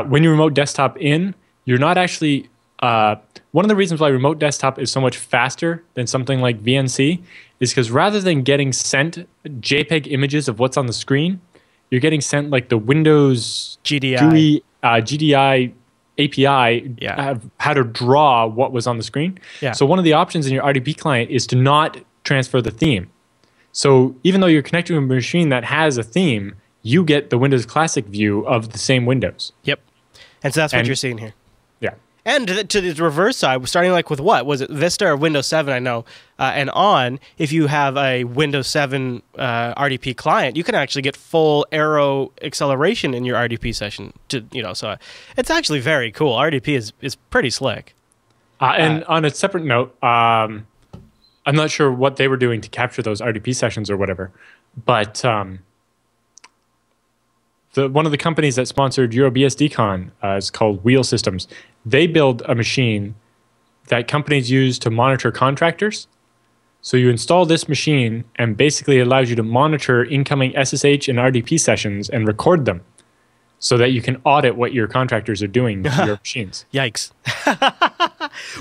[SPEAKER 2] when you remote desktop in, you're not actually... one of the reasons why remote desktop is so much faster than something like VNC is because rather than getting sent JPEG images of what's on the screen, you're getting sent like the Windows GUI, GDI API of how to draw what was on the screen. Yeah. So one of the options in your RDP client is to not transfer the theme. So even though you're connecting to a machine that has a theme, you get the Windows Classic view of the same windows.
[SPEAKER 1] Yep. And so that's what you're seeing here.
[SPEAKER 2] Yeah.
[SPEAKER 1] And to the reverse side, starting like with what? Was it Vista or Windows 7, I know, and on, if you have a Windows 7 RDP client, you can actually get full arrow acceleration in your RDP session. So it's actually very cool. RDP is pretty slick.
[SPEAKER 2] And on a separate note, I'm not sure what they were doing to capture those RDP sessions or whatever, but one of the companies that sponsored EuroBSDCon is called Wheel Systems. They build a machine that companies use to monitor contractors. So you install this machine and basically it allows you to monitor incoming SSH and RDP sessions and record them so that you can audit what your contractors are doing to your machines.
[SPEAKER 1] Yikes.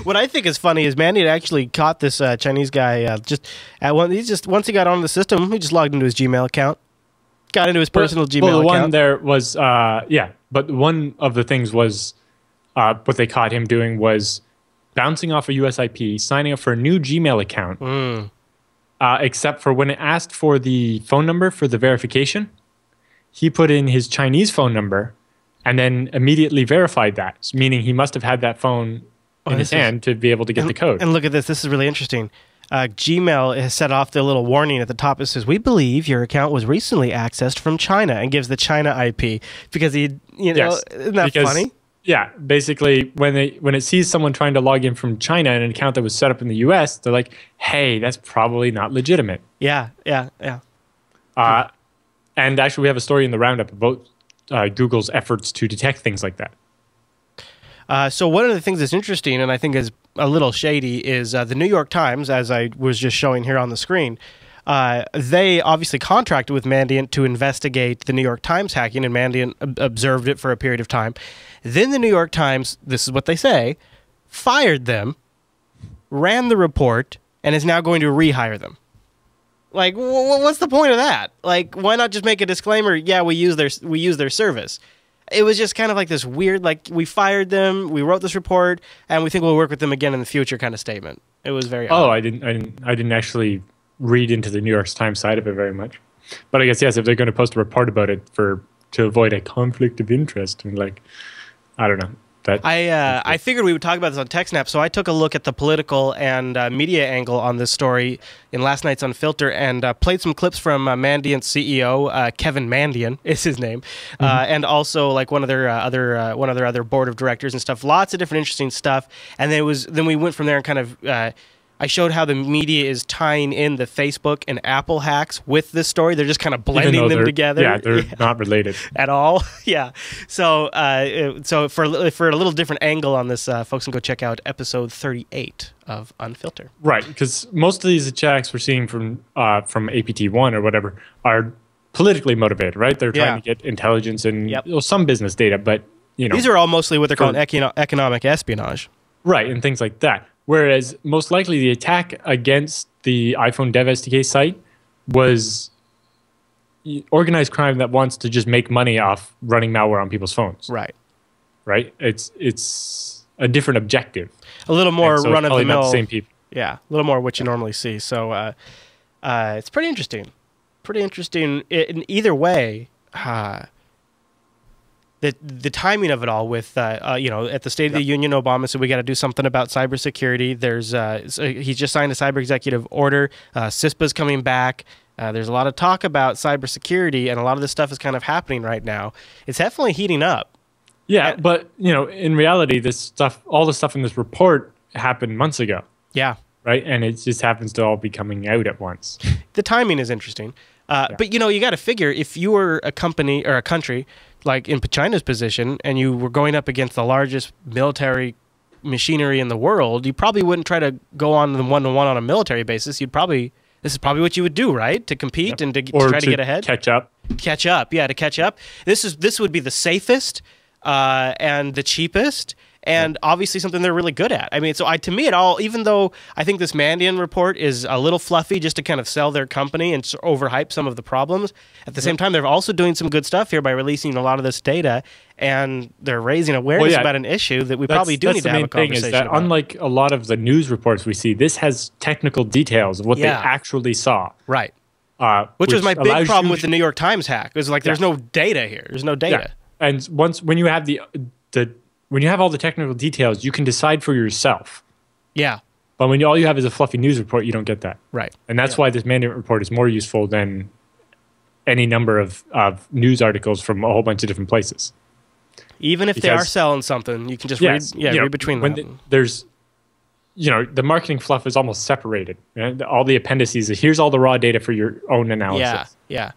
[SPEAKER 1] What I think is funny is Mandy had actually caught this Chinese guy once he got on the system, he just logged into his Gmail account. Got into his personal Gmail account.
[SPEAKER 2] The one there was, but one of the things was, what they caught him doing was bouncing off a US IP, signing up for a new Gmail account, except for when it asked for the phone number for the verification, he put in his Chinese phone number and then immediately verified that, meaning he must have had that phone in his hand to be able to get the code.
[SPEAKER 1] And look at this. This is really interesting. Gmail has set off the little warning at the top. It says, "We believe your account was recently accessed from China," and gives the China IP because isn't that funny?
[SPEAKER 2] Yeah, basically when it sees someone trying to log in from China in an account that was set up in the US, they're like, "Hey, that's probably not legitimate."
[SPEAKER 1] Yeah.
[SPEAKER 2] And actually, we have a story in the roundup about Google's efforts to detect things like that.
[SPEAKER 1] So one of the things that's interesting, and I think is a little shady, is the New York Times, as I was just showing here on the screen. They obviously contracted with Mandiant to investigate the New York Times hacking, and Mandiant observed it for a period of time. Then the New York Times, this is what they say, fired them, ran the report, and is now going to rehire them. Like, what's the point of that? Like, why not just make a disclaimer? Yeah, we use their service. It was just kind of like this weird, like, we fired them, we wrote this report, and we think we'll work with them again in the future kind of statement. It was very odd.
[SPEAKER 2] I didn't actually read into the New York Times side of it very much. But I guess, yes, if they're going to post a report about it to avoid a conflict of interest, and like, I don't know.
[SPEAKER 1] I figured we would talk about this on TechSNAP, so I took a look at the political and media angle on this story in last night's Unfilter and played some clips from Mandiant's CEO, Kevin Mandiant is his name, and also like one of their other board of directors and stuff. Lots of different interesting stuff, and then we went from there and kind of. I showed how the media is tying in the Facebook and Apple hacks with this story. They're just kind of blending them together.
[SPEAKER 2] Yeah, they're not related
[SPEAKER 1] at all. Yeah. So for a little different angle on this, folks can go check out episode 38 of Unfilter.
[SPEAKER 2] Right, because most of these attacks we're seeing from APT1 or whatever are politically motivated, right? They're trying to get intelligence and some business data, but
[SPEAKER 1] these are all mostly what they're calling economic espionage.
[SPEAKER 2] Right, and things like that. Whereas most likely the attack against the iPhone Dev SDK site was organized crime that wants to just make money off running malware on people's phones.
[SPEAKER 1] Right.
[SPEAKER 2] Right? It's a different objective.
[SPEAKER 1] A little more run of the mill.
[SPEAKER 2] Not the same people.
[SPEAKER 1] Yeah, a little more what you normally see. So it's pretty interesting. Pretty interesting in either way. The timing of it all with, at the State of the Union, Obama said we got to do something about cybersecurity. He just signed a cyber executive order. CISPA's coming back. There's a lot of talk about cybersecurity, and a lot of this stuff is kind of happening right now. It's definitely heating up.
[SPEAKER 2] Yeah, but in reality, all the stuff in this report happened months ago.
[SPEAKER 1] Yeah.
[SPEAKER 2] Right, and it just happens to all be coming out at once.
[SPEAKER 1] The timing is interesting. But you got to figure, if you were a company or a country like in China's position and you were going up against the largest military machinery in the world, you probably wouldn't try to go on the one-to-one on a military basis. This is probably what you would do, right? To compete and to try to get ahead.
[SPEAKER 2] Catch up.
[SPEAKER 1] Catch up, yeah, to catch up. This would be the safest and the cheapest, and obviously something they're really good at. I mean, so to me, even though I think this Mandian report is a little fluffy just to kind of sell their company and overhype some of the problems, at the same time, they're also doing some good stuff here by releasing a lot of this data, and they're raising awareness about an issue that we probably do need to have a conversation
[SPEAKER 2] about. That unlike a lot of the news reports we see, this has technical details of what they actually saw.
[SPEAKER 1] Right. Which was my big problem with the New York Times hack. It was like, there's no data here. There's no data.
[SPEAKER 2] Yeah. And when you have when you have all the technical details, you can decide for yourself.
[SPEAKER 1] Yeah.
[SPEAKER 2] But when all you have is a fluffy news report, you don't get that.
[SPEAKER 1] Right.
[SPEAKER 2] And that's why this Mandiant report is more useful than any number of news articles from a whole bunch of different places.
[SPEAKER 1] Even if they are selling something, you can just read between them.
[SPEAKER 2] There's, the marketing fluff is almost separated. All the appendices, here's all the raw data for your own analysis.
[SPEAKER 1] Yeah.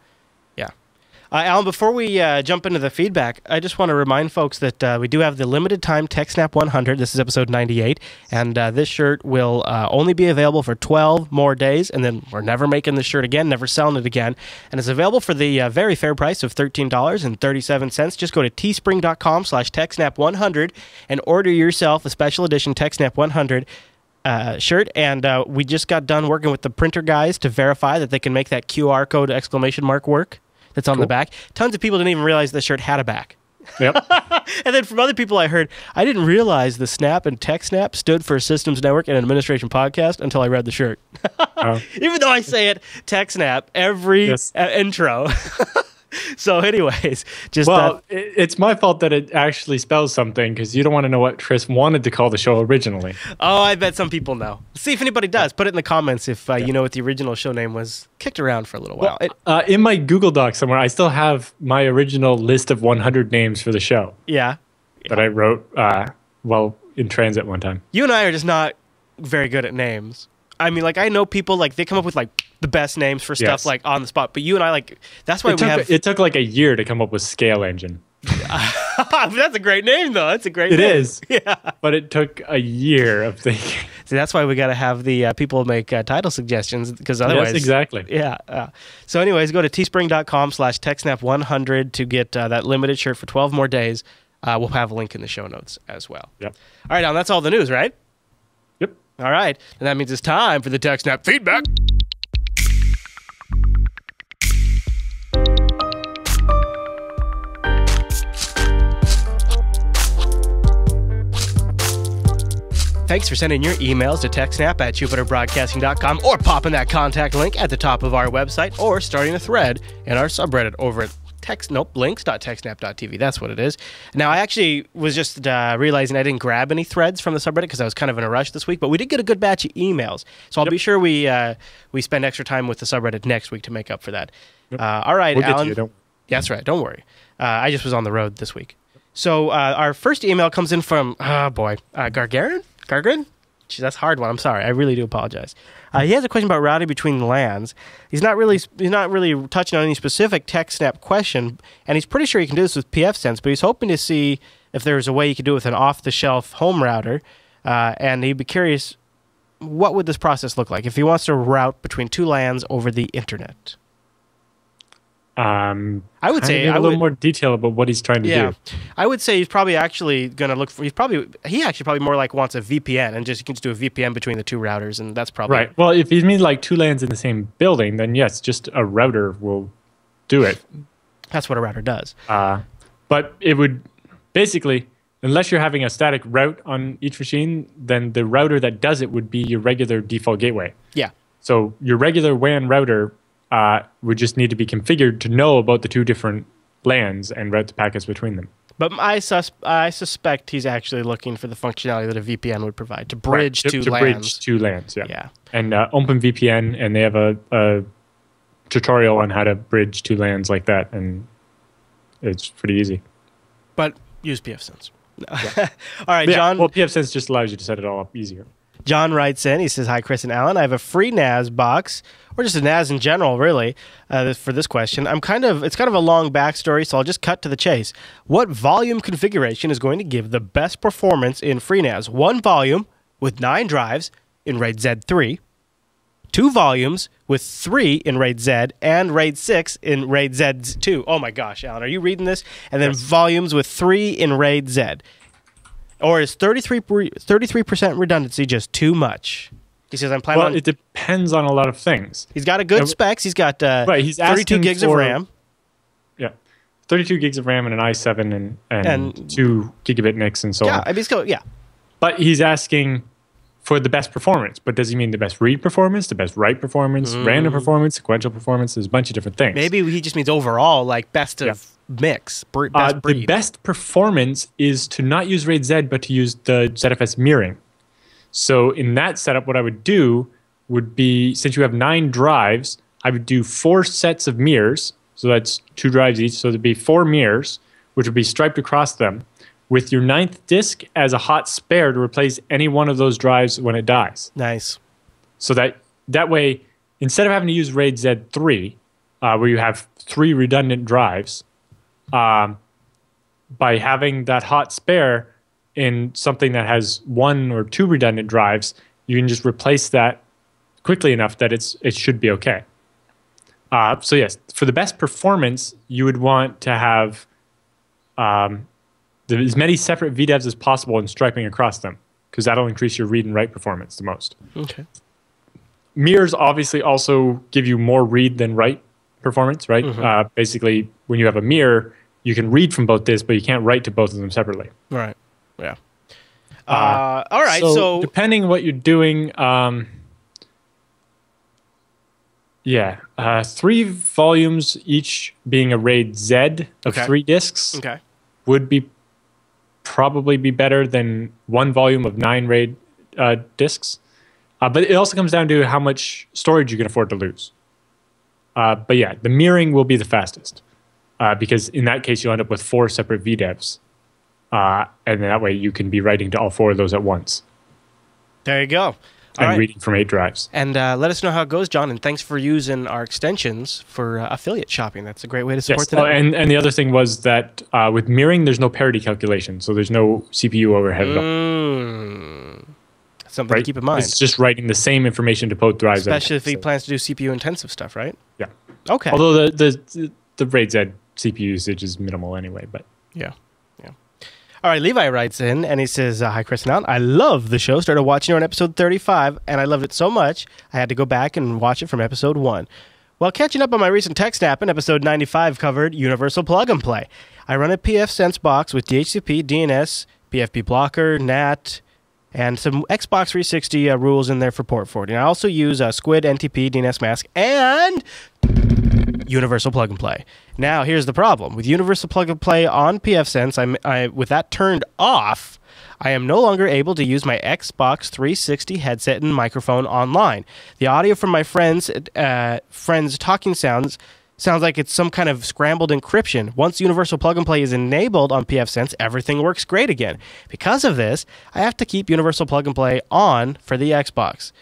[SPEAKER 1] Alan, before we jump into the feedback, I just want to remind folks that we do have the limited time TechSNAP 100. This is episode 98, and this shirt will only be available for 12 more days, and then we're never making this shirt again, never selling it again. And it's available for the very fair price of $13.37. Just go to teespring.com/TechSNAP100 and order yourself a special edition TechSNAP 100 shirt. And we just got done working with the printer guys to verify that they can make that QR code exclamation mark work. That's on the back. Tons of people didn't even realize the shirt had a back.
[SPEAKER 2] Yep.
[SPEAKER 1] And then from other people I heard, I didn't realize the SNAP and TechSNAP stood for Systems Network and Administration Podcast until I read the shirt. Even though I say it TechSNAP every intro. So anyways, just...
[SPEAKER 2] Well, it's my fault that it actually spells something, because you don't want to know what Chris wanted to call the show originally.
[SPEAKER 1] Oh, I bet some people know. See if anybody does. Put it in the comments if you know what the original show name was. Kicked around for a little while.
[SPEAKER 2] Well, in my Google Doc somewhere, I still have my original list of 100 names for the show.
[SPEAKER 1] Yeah.
[SPEAKER 2] That I wrote while in transit one time.
[SPEAKER 1] You and I are just not very good at names. I mean, like, I know people, like, they come up with, like, the best names for stuff, like, on the spot. But you and I, like, that's why
[SPEAKER 2] It took, like, a year to come up with Scale Engine.
[SPEAKER 1] That's a great name, though. That's a great name.
[SPEAKER 2] It is.
[SPEAKER 1] Yeah.
[SPEAKER 2] But it took a year of thinking.
[SPEAKER 1] See, that's why we got to have the people make title suggestions, because otherwise...
[SPEAKER 2] Yes, exactly.
[SPEAKER 1] Yeah. So anyways, go to teespring.com/TechSNAP100 to get that limited shirt for 12 more days. We'll have a link in the show notes as well.
[SPEAKER 2] Yep.
[SPEAKER 1] All right, Alan, that's all the news, right?
[SPEAKER 2] Yep.
[SPEAKER 1] All right. And that means it's time for the TechSNAP feedback. Thanks for sending your emails to TechSNAP@JupiterBroadcasting.com, or popping that contact link at the top of our website, or starting a thread in our subreddit over at links.techsnap.tv. That's what it is. Now, I actually was just realizing I didn't grab any threads from the subreddit because I was kind of in a rush this week, but we did get a good batch of emails. So I'll be sure we spend extra time with the subreddit next week to make up for that. All right,
[SPEAKER 2] we'll
[SPEAKER 1] Alan.
[SPEAKER 2] Get to you,
[SPEAKER 1] that's right. Don't worry. I just was on the road this week. So our first email comes in from, Gargarin? Jeez, that's a hard one. I'm sorry. I really do apologize. He has a question about routing between LANs. He's not really touching on any specific TechSNAP question, and he's pretty sure he can do this with pfSense, but he's hoping to see if there's a way he could do it with an off-the-shelf home router, and he'd be curious, what would this process look like if he wants to route between two LANs over the internet?
[SPEAKER 2] I
[SPEAKER 1] would say
[SPEAKER 2] a little more detail about what he's trying to do.
[SPEAKER 1] I would say he's probably actually going to look for. He actually probably more like wants a VPN, and just you can just do a VPN between the two routers, and that's probably
[SPEAKER 2] right. Well, if he means like two LANs in the same building, then yes, just a router will do it.
[SPEAKER 1] That's what a router does.
[SPEAKER 2] But it would basically, unless you're having a static route on each machine, then the router that does it would be your regular default gateway.
[SPEAKER 1] Yeah.
[SPEAKER 2] So your regular WAN router would just need to be configured to know about the two different LANs and route the packets between them.
[SPEAKER 1] But I suspect he's actually looking for the functionality that a VPN would provide to bridge two LANs. To
[SPEAKER 2] bridge two LANs, yeah. And OpenVPN, and they have a tutorial on how to bridge two LANs like that, and it's pretty easy.
[SPEAKER 1] But use pfSense.
[SPEAKER 2] Yeah.
[SPEAKER 1] All right, John.
[SPEAKER 2] Well, pfSense just allows you to set it all up easier.
[SPEAKER 1] John writes in. He says, "Hi, Chris and Alan. I have a free NAS box, or just a NAS in general, really, for this question. It's kind of a long backstory, so I'll just cut to the chase. What volume configuration is going to give the best performance in FreeNAS? 1 volume with 9 drives in RAID Z3, 2 volumes with 3 in RAID Z, and RAID 6 in RAID Z2. Oh my gosh, Alan, are you reading this? And then volumes with 3 in RAID Z. Or is 33% redundancy just too much?" He says, "I'm planning on..."
[SPEAKER 2] Well, it depends on a lot of things.
[SPEAKER 1] He's got a good specs. He's got
[SPEAKER 2] he's
[SPEAKER 1] 32 gigs of RAM.
[SPEAKER 2] Yeah, 32 gigs of RAM and an i7 and 2 gigabit NICs and so on.
[SPEAKER 1] I mean,
[SPEAKER 2] But he's asking for the best performance. But does he mean the best read performance, the best write performance, random performance, sequential performance? There's a bunch of different things.
[SPEAKER 1] Maybe he just means overall, like best of mix, best breed.
[SPEAKER 2] The best performance is to not use RAID Z, but to use the ZFS mirroring. So in that setup, what I would do would be, since you have 9 drives, I would do 4 sets of mirrors. So that's 2 drives each. So there'd be 4 mirrors, which would be striped across them, with your 9th disk as a hot spare to replace any one of those drives when it dies.
[SPEAKER 1] Nice.
[SPEAKER 2] So that way, instead of having to use RAID Z3, where you have 3 redundant drives, by having that hot spare in something that has 1 or 2 redundant drives, you can just replace that quickly enough that it should be okay. So yes, for the best performance, you would want to have as many separate VDEVs as possible and striping across them, because that'll increase your read and write performance the most.
[SPEAKER 1] Okay.
[SPEAKER 2] Mirrors obviously also give you more read than write performance, right? Basically, when you have a mirror, you can read from both disks, but you can't write to both of them separately.
[SPEAKER 1] Right. Yeah. All right. So
[SPEAKER 2] depending on what you're doing, 3 volumes each being a RAID Z of 3 disks would probably be better than 1 volume of 9 RAID disks. But it also comes down to how much storage you can afford to lose. But yeah, the mirroring will be the fastest, because in that case, you'll end up with 4 separate VDEVs. And that way you can be writing to all 4 of those at once.
[SPEAKER 1] There you go.
[SPEAKER 2] And reading from 8 drives.
[SPEAKER 1] And let us know how it goes, John. And thanks for using our extensions for affiliate shopping. That's a great way to support the network.
[SPEAKER 2] And the other thing was that with mirroring, there's no parity calculation. So there's no CPU overhead at all.
[SPEAKER 1] Something to keep in mind.
[SPEAKER 2] It's just writing the same information to both drives.
[SPEAKER 1] Especially if he plans to do CPU-intensive stuff, right?
[SPEAKER 2] Yeah.
[SPEAKER 1] Okay.
[SPEAKER 2] Although the RAID Z CPU usage is minimal anyway. But
[SPEAKER 1] yeah. All right, Levi writes in, and he says, "Hi, Chris and Alan. I love the show. Started watching it on episode 35, and I loved it so much, I had to go back and watch it from episode 1. While catching up on my recent TechSNAP, in episode 95 covered Universal Plug and Play. I run a pfSense box with DHCP, DNS, PFP blocker, NAT, and some Xbox 360 rules in there for port forwarding. I also use Squid, NTP, DNS mask, and Universal Plug and Play. Now, here's the problem. With Universal Plug and Play on pfSense, with that turned off, I am no longer able to use my Xbox 360 headset and microphone online. The audio from my friends' talking sounds like it's some kind of scrambled encryption. Once Universal Plug and Play is enabled on pfSense, everything works great again. Because of this, I have to keep Universal Plug and Play on for the Xbox.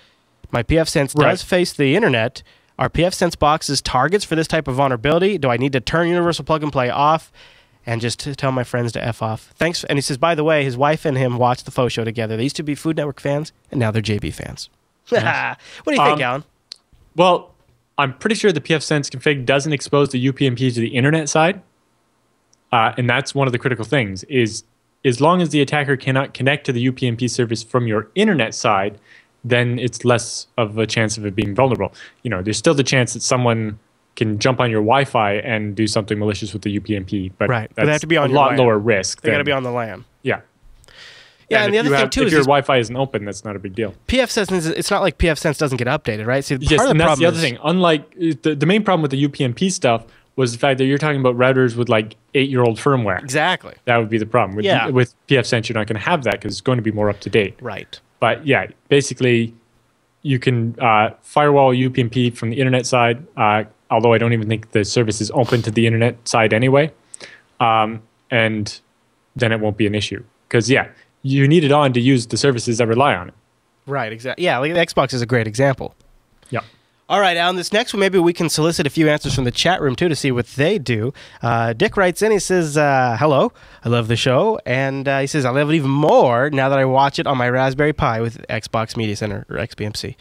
[SPEAKER 1] My pfSense does face the internet. Are pfSense boxes targets for this type of vulnerability? Do I need to turn Universal Plug and Play off and just to tell my friends to F off? Thanks. And he says, by the way, his wife and him watched the faux show together. They used to be Food Network fans, and now they're JB fans. What do you think, Alan?
[SPEAKER 2] Well, I'm pretty sure the pfSense config doesn't expose the UPnP to the internet side. And that's one of the critical things, is as long as the attacker cannot connect to the UPnP service from your internet side, then it's less of a chance of it being vulnerable. You know, there's still the chance that someone can jump on your Wi-Fi and do something malicious with the UPnP, but
[SPEAKER 1] right. But they have to be on
[SPEAKER 2] a lot lower risk.
[SPEAKER 1] They got to be on the LAN.
[SPEAKER 2] Yeah.
[SPEAKER 1] Yeah, and the other thing too is
[SPEAKER 2] if your Wi-Fi isn't open, that's not a big deal.
[SPEAKER 1] pfSense, it's not like pfSense doesn't get updated, right? So
[SPEAKER 2] yes, and that's the other thing. Unlike the main problem with the UPnP stuff was the fact that you're talking about routers with like 8-year-old firmware.
[SPEAKER 1] Exactly.
[SPEAKER 2] That would be the problem. With pfSense, you're not going to have that because it's going to be more up to date.
[SPEAKER 1] Right.
[SPEAKER 2] But yeah, basically, you can firewall UPnP from the internet side, although I don't even think the service is open to the internet side anyway. And then it won't be an issue. Because, yeah, you need it on to use the services that rely on it.
[SPEAKER 1] Right, exactly. Yeah, like the Xbox is a great example.
[SPEAKER 2] Yeah.
[SPEAKER 1] All right, Alan, this next one, maybe we can solicit a few answers from the chat room, too, to see what they do. Dick writes in, he says, hello, I love the show, and he says, I love it even more now that I watch it on my Raspberry Pi with Xbox Media Center, or XBMC.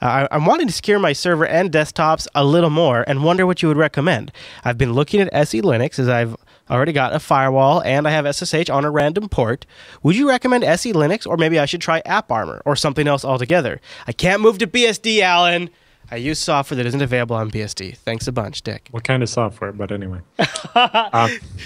[SPEAKER 1] I'm wanting to secure my server and desktops a little more and wonder what you would recommend. I've been looking at SE Linux as I've already got a firewall and I have SSH on a random port. Would you recommend SE Linux, or maybe I should try AppArmor or something else altogether? I can't move to BSD, Alan. I use software that isn't available on BSD. Thanks a bunch, Dick.
[SPEAKER 2] What kind of software? But anyway.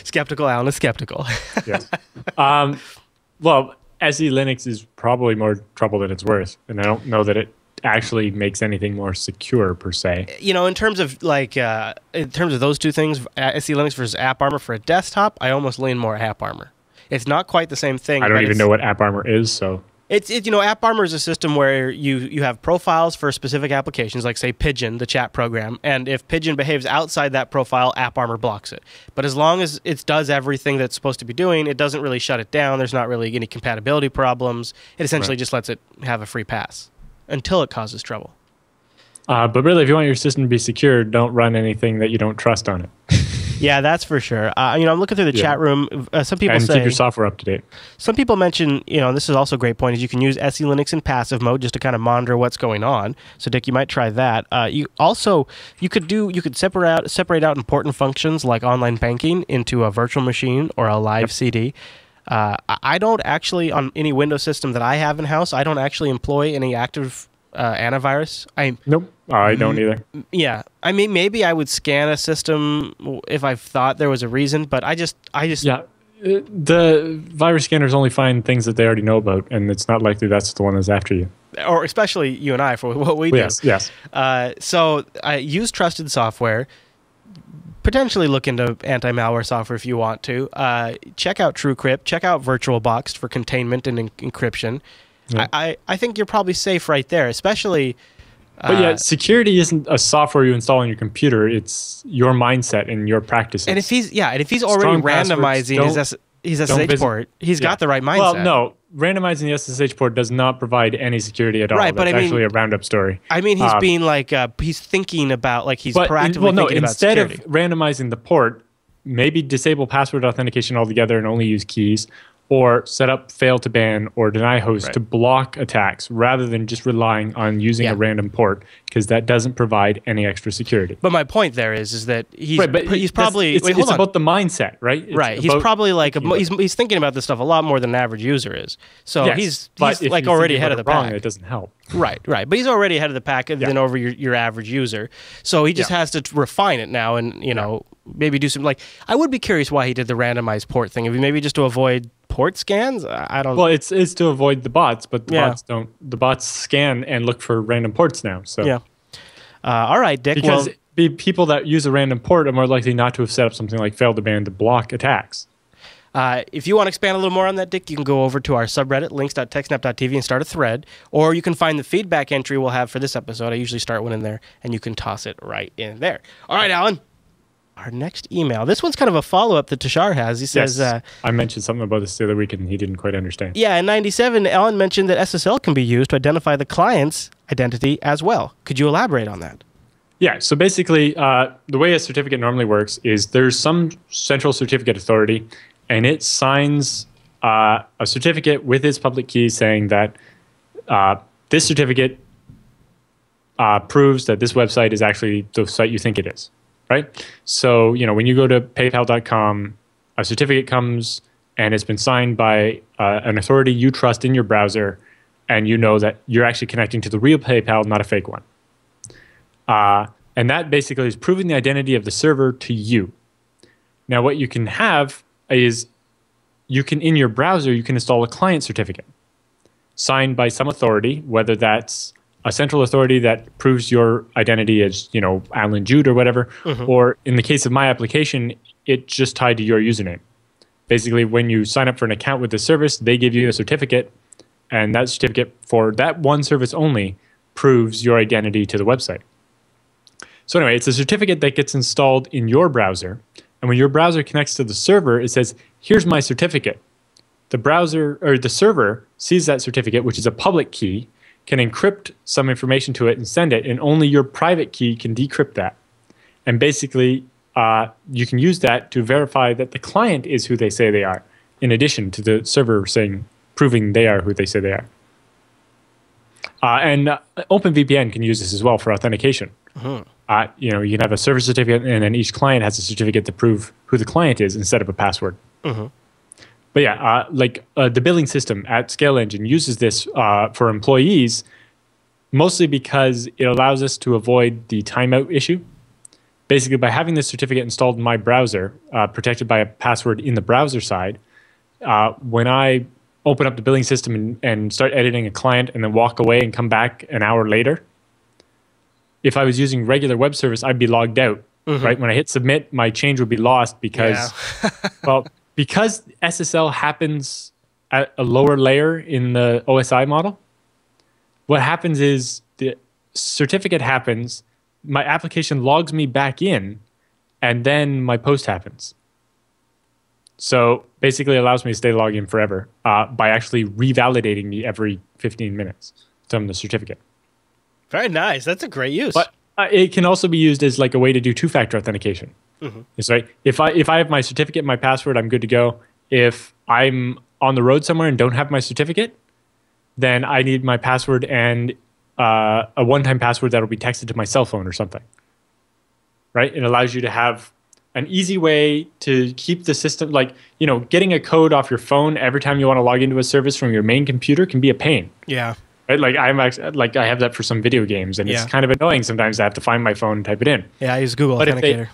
[SPEAKER 1] Skeptical Alan is skeptical.
[SPEAKER 2] Yes. Well, SE Linux is probably more trouble than it's worth. And I don't know that it actually makes anything more secure, per se.
[SPEAKER 1] You know, in terms of those two things, SE Linux versus AppArmor for a desktop, I almost lean more AppArmor. It's not quite the same thing.
[SPEAKER 2] I don't even know what AppArmor is, so...
[SPEAKER 1] AppArmor is a system where you have profiles for specific applications, like, say, Pigeon, the chat program, and if Pigeon behaves outside that profile, AppArmor blocks it. But as long as it does everything that it's supposed to be doing, it doesn't really shut it down. There's not really any compatibility problems. It essentially just lets it have a free pass until it causes trouble.
[SPEAKER 2] But really, if you want your system to be secure, don't run anything that you don't trust on it.
[SPEAKER 1] Yeah, that's for sure. I'm looking through the chat room. Some people say...
[SPEAKER 2] And keep your software up to date.
[SPEAKER 1] Some people mention, and this is also a great point, is you can use SE Linux in passive mode just to kind of monitor what's going on. So, Dick, you might try that. You could separate out important functions like online banking into a virtual machine or a live CD. I don't actually, on any Windows system that I have in-house, I don't actually employ any active antivirus.
[SPEAKER 2] Nope. I don't either.
[SPEAKER 1] Yeah. I mean, maybe I would scan a system if I thought there was a reason, but I just...
[SPEAKER 2] Yeah. The virus scanners only find things that they already know about, and it's not likely that's the one that's after you.
[SPEAKER 1] Or especially you and I for what we do.
[SPEAKER 2] Yes.
[SPEAKER 1] So I use trusted software. Potentially look into anti-malware software if you want to. Check out TrueCrypt. Check out VirtualBox for containment and encryption. Yeah. I think you're probably safe right there, especially...
[SPEAKER 2] But security isn't a software you install on your computer. It's your mindset and your practices.
[SPEAKER 1] And if he's already randomizing his SSH port, he's got the right mindset.
[SPEAKER 2] Well, no. Randomizing the SSH port does not provide any security at all. Right, That's actually a roundup story.
[SPEAKER 1] I mean, he's being he's thinking about, he's proactively thinking about security.
[SPEAKER 2] Instead of randomizing the port, maybe disable password authentication altogether and only use keys, or set up fail to ban or deny host to block attacks rather than just relying on using a random port, because that doesn't provide any extra security.
[SPEAKER 1] But my point there is that he's probably...
[SPEAKER 2] It's about the mindset, right?
[SPEAKER 1] He's probably he's thinking about this stuff a lot more than an average user is. So he's already ahead of the pack.
[SPEAKER 2] It doesn't help.
[SPEAKER 1] Right. But he's already ahead of the pack than over your average user. So he just has to refine it now and, maybe do some... I would be curious why he did the randomized port thing. Maybe just to avoid port scans? I don't...
[SPEAKER 2] Well, it's to avoid the bots, but the bots scan and look for random ports now. So
[SPEAKER 1] yeah. All right, Dick.
[SPEAKER 2] Because people that use a random port are more likely not to have set up something like fail to ban to block attacks.
[SPEAKER 1] If you want to expand a little more on that, Dick, you can go over to our subreddit, links.techsnap.tv, and start a thread. Or you can find the feedback entry we'll have for this episode. I usually start one in there, and you can toss it right in there. All right, Alan. Our next email. This one's kind of a follow-up that Tushar has. He says...
[SPEAKER 2] I mentioned something about this the other week, and he didn't quite understand.
[SPEAKER 1] Yeah, in 97, Alan mentioned that SSL can be used to identify the client's identity as well. Could you elaborate on that?
[SPEAKER 2] Yeah, so basically, the way a certificate normally works is there's some central certificate authority, and it signs a certificate with its public key saying that this certificate proves that this website is actually the site you think it is. Right? So, when you go to paypal.com, a certificate comes and it's been signed by an authority you trust in your browser, and you know that you're actually connecting to the real PayPal, not a fake one. And that basically is proving the identity of the server to you. Now, what you can have is in your browser, you can install a client certificate signed by some authority, whether that's a central authority that proves your identity as, Alan Jude or whatever, or in the case of my application, it's just tied to your username. Basically, when you sign up for an account with the service, they give you a certificate, and that certificate for that one service only proves your identity to the website. So anyway, it's a certificate that gets installed in your browser, and when your browser connects to the server, it says, here's my certificate. The browser or the server sees that certificate, which is a public key, can encrypt some information to it and send it, and only your private key can decrypt that. And basically, you can use that to verify that the client is who they say they are, in addition to the server proving they are who they say they are. And OpenVPN can use this as well for authentication. You can have a server certificate, and then each client has a certificate to prove who the client is instead of a password. But yeah, the billing system at Scale Engine uses this for employees, mostly because it allows us to avoid the timeout issue. Basically, by having this certificate installed in my browser, protected by a password in the browser side, when I open up the billing system and start editing a client and then walk away and come back an hour later, if I was using regular web service, I'd be logged out. Right? When I hit submit, my change would be lost because, because SSL happens at a lower layer in the OSI model. What happens is the certificate happens, my application logs me back in, and then my post happens. So basically it allows me to stay logged in forever by actually revalidating me every 15 minutes from the certificate.
[SPEAKER 1] Very nice. That's a great use.
[SPEAKER 2] But it can also be used as like a way to do two-factor authentication. It's right. If I have my certificate and my password, I'm good to go. If I'm on the road somewhere and don't have my certificate, then I need my password and a one-time password that'll be texted to my cell phone or something. Right? It allows you to have an easy way to keep the system, getting a code off your phone every time you want to log into a service from your main computer can be a pain.
[SPEAKER 1] Yeah.
[SPEAKER 2] Right? I have that for some video games, and it's kind of annoying sometimes. I have to find my phone and type it in.
[SPEAKER 1] Yeah, I use Google Authenticator.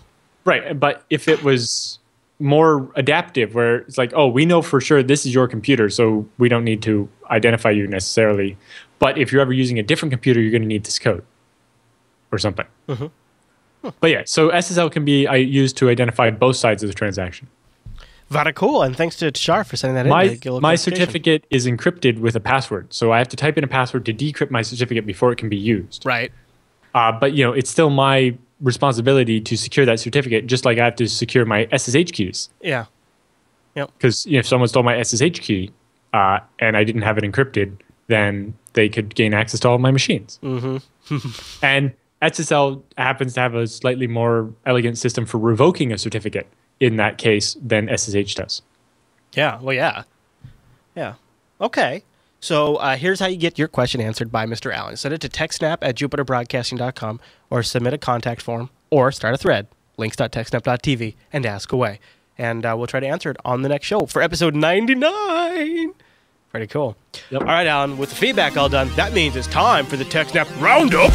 [SPEAKER 2] Right, but if it was more adaptive, where it's like, oh, we know for sure this is your computer, so we don't need to identify you necessarily. But if you're ever using a different computer, you're going to need this code or something. But yeah, so SSL can be used to identify both sides of the transaction.
[SPEAKER 1] Very cool, and thanks to Shar for sending that in.
[SPEAKER 2] My certificate is encrypted with a password, so I have to type in a password to decrypt my certificate before it can be used.
[SPEAKER 1] Right.
[SPEAKER 2] But it's still my responsibility to secure that certificate, just like I have to secure my SSH keys.
[SPEAKER 1] Yeah. Yep.
[SPEAKER 2] Because if someone stole my SSH key and I didn't have it encrypted, then they could gain access to all of my machines. And SSL happens to have a slightly more elegant system for revoking a certificate in that case than SSH does.
[SPEAKER 1] Yeah. Well, yeah. Yeah. Okay. So here's how you get your question answered by Mr. Allen. Send it to techsnap@jupiterbroadcasting.com or submit a contact form or start a thread, links.techsnap.tv, and ask away. And we'll try to answer it on the next show for episode 99. Pretty cool. Yep. All right, Alan, with the feedback all done, that means it's time for the TechSNAP Roundup.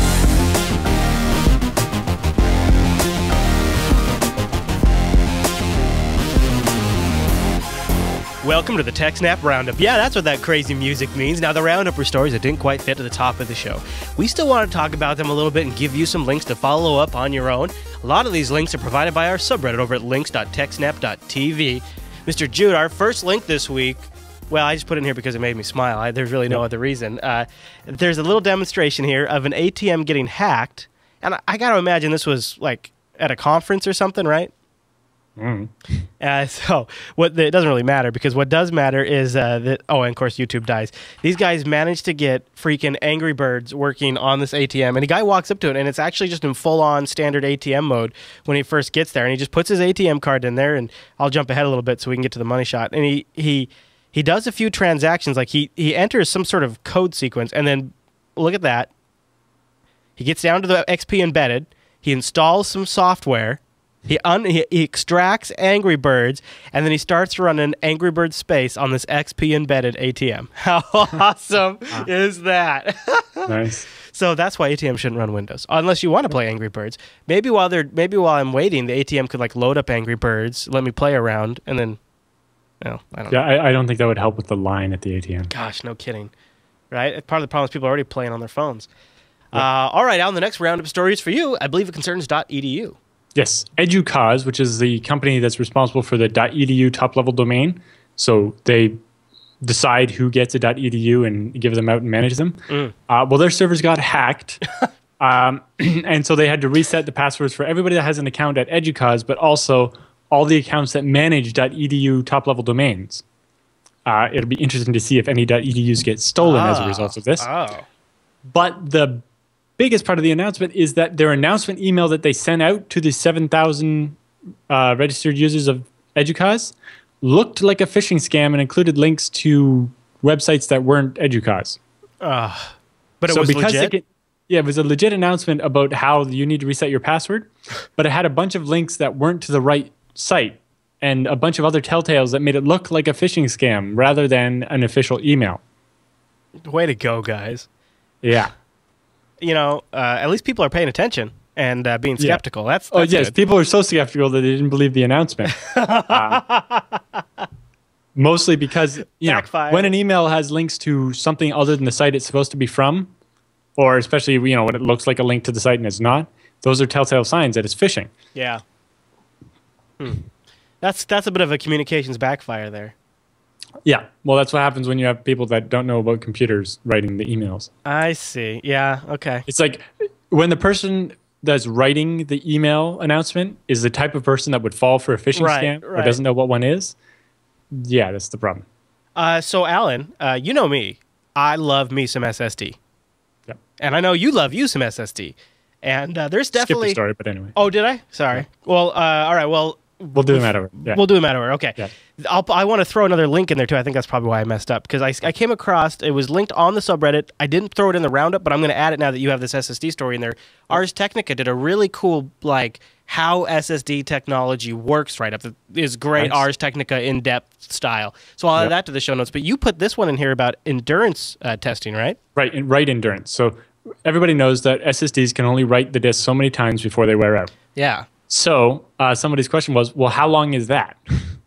[SPEAKER 1] Welcome to the TechSNAP Roundup. Yeah, that's what that crazy music means. Now, the Roundup were stories that didn't quite fit to the top of the show. We still want to talk about them a little bit and give you some links to follow up on your own. A lot of these links are provided by our subreddit over at links.techsnap.tv. Mr. Jude, our first link this week, well, I just put it in here because it made me smile. There's really no other reason. There's a little demonstration here of an ATM getting hacked. And I got to imagine this was like at a conference or something, right? So it doesn't really matter, because what does matter is that, and of course YouTube dies. These guys managed to get freaking Angry Birds working on this ATM, and a guy walks up to it, and it's actually just in full-on standard ATM mode when he first gets there, and he just puts his ATM card in there, and I'll jump ahead a little bit so we can get to the money shot. And he does a few transactions, like he enters some sort of code sequence, and then look at that. He gets down to the XP embedded, he installs some software. He extracts Angry Birds, and then he starts running Angry Birds Space on this XP embedded ATM. How awesome is that?
[SPEAKER 2] Nice.
[SPEAKER 1] So that's why ATM shouldn't run Windows, unless you want to play Angry Birds. Maybe while I'm waiting, the ATM could load up Angry Birds, let me play around, and then, I don't know.
[SPEAKER 2] I don't think that would help with the line at the ATM.
[SPEAKER 1] Gosh, no kidding. Right? Part of the problem is people are already playing on their phones. Yep. All right, Alan, the next round of stories for you, I believe it concerns .edu.
[SPEAKER 2] Yes, EduCause, which is the company that's responsible for the .edu top-level domain. So they decide who gets a .edu and give them out and manage them. Well, their servers got hacked, and so they had to reset the passwords for everybody that has an account at EduCause, but also all the accounts that manage .edu top-level domains. It'll be interesting to see if any .edus get stolen as a result of this. But the biggest part of the announcement is that their announcement email that they sent out to the 7,000 registered users of Educause looked like a phishing scam and included links to websites that weren't Educause.
[SPEAKER 1] But it was legit?
[SPEAKER 2] It was a legit announcement about how you need to reset your password, but it had a bunch of links that weren't to the right site and a bunch of other telltales that made it look like a phishing scam rather than an official email.
[SPEAKER 1] Way to go, guys.
[SPEAKER 2] Yeah.
[SPEAKER 1] At least people are paying attention and being skeptical.
[SPEAKER 2] Yeah.
[SPEAKER 1] That's
[SPEAKER 2] yes,
[SPEAKER 1] good.
[SPEAKER 2] People are so skeptical that they didn't believe the announcement. Mostly because when an email has links to something other than the site it's supposed to be from, or especially when it looks like a link to the site and it's not, those are telltale signs that it's phishing.
[SPEAKER 1] Yeah. That's a bit of a communications backfire there.
[SPEAKER 2] Yeah. Well, that's what happens when you have people that don't know about computers writing the emails.
[SPEAKER 1] I see. Yeah. Okay.
[SPEAKER 2] It's like when the person that's writing the email announcement is the type of person that would fall for a phishing scam or doesn't know what one is. Yeah, that's the problem.
[SPEAKER 1] So, Alan, you know me. I love me some SSD.
[SPEAKER 2] Yep.
[SPEAKER 1] And I know you love you some SSD. And there's definitely...
[SPEAKER 2] Skip the story, but anyway.
[SPEAKER 1] Oh, did I? Sorry. Yeah. Well, all right. Well...
[SPEAKER 2] We'll do a matter. Yeah.
[SPEAKER 1] We'll do a matter. Okay.
[SPEAKER 2] Yeah.
[SPEAKER 1] I want to throw another link in there, too. I think that's probably why I messed up. Because I came across... It was linked on the subreddit. I didn't throw it in the roundup, but I'm going to add it now that you have this SSD story in there. Ars Technica did a really cool, how SSD technology works right up. Is great. Nice. Ars Technica in-depth style. So I'll add that to the show notes. But you put this one in here about endurance testing, right?
[SPEAKER 2] Right. Write endurance. So everybody knows that SSDs can only write the disk so many times before they wear out.
[SPEAKER 1] Yeah.
[SPEAKER 2] So somebody's question was, well, how long is that?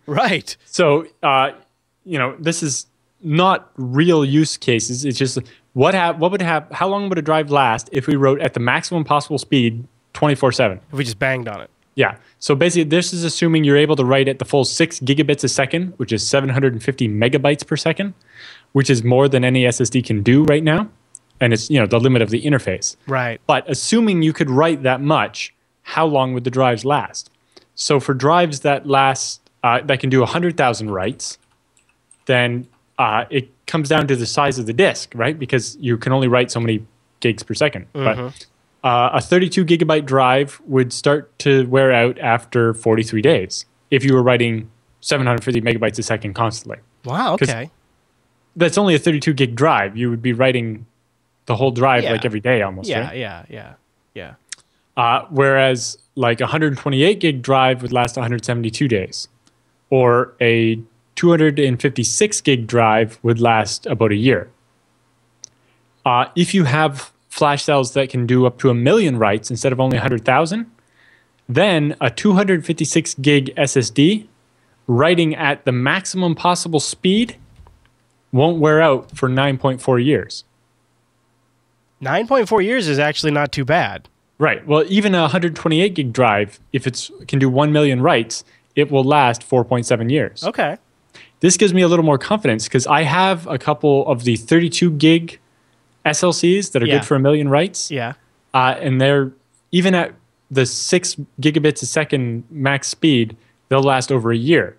[SPEAKER 1] Right.
[SPEAKER 2] So, this is not real use cases. It's just how long would a drive last if we wrote at the maximum possible speed 24/7?
[SPEAKER 1] If we just banged on it.
[SPEAKER 2] Yeah. So basically, this is assuming you're able to write at the full 6 gigabits a second, which is 750 megabytes per second, which is more than any SSD can do right now. And it's, the limit of the interface.
[SPEAKER 1] Right.
[SPEAKER 2] But assuming you could write that much, how long would the drives last? So for drives that that can do 100,000 writes, then it comes down to the size of the disk, right? Because you can only write so many gigs per second.
[SPEAKER 1] Mm-hmm.
[SPEAKER 2] But a 32 gigabyte drive would start to wear out after 43 days if you were writing 750 megabytes a second constantly.
[SPEAKER 1] Wow, okay.
[SPEAKER 2] That's only a 32 gig drive. You would be writing the whole drive every day almost, right?
[SPEAKER 1] Yeah.
[SPEAKER 2] Whereas a 128 gig drive would last 172 days. Or a 256 gig drive would last about a year. If you have flash cells that can do up to 1 million writes instead of only 100,000, then a 256 gig SSD writing at the maximum possible speed won't wear out for 9.4 years.
[SPEAKER 1] 9.4 years is actually not too bad.
[SPEAKER 2] Right. Well, even a 128 gig drive, if it can do 1 million writes, it will last 4.7 years.
[SPEAKER 1] Okay.
[SPEAKER 2] This gives me a little more confidence because I have a couple of the 32 gig SLCs that are good for 1 million writes.
[SPEAKER 1] Yeah.
[SPEAKER 2] And they're, even at the 6 gigabits a second max speed, they'll last over a year.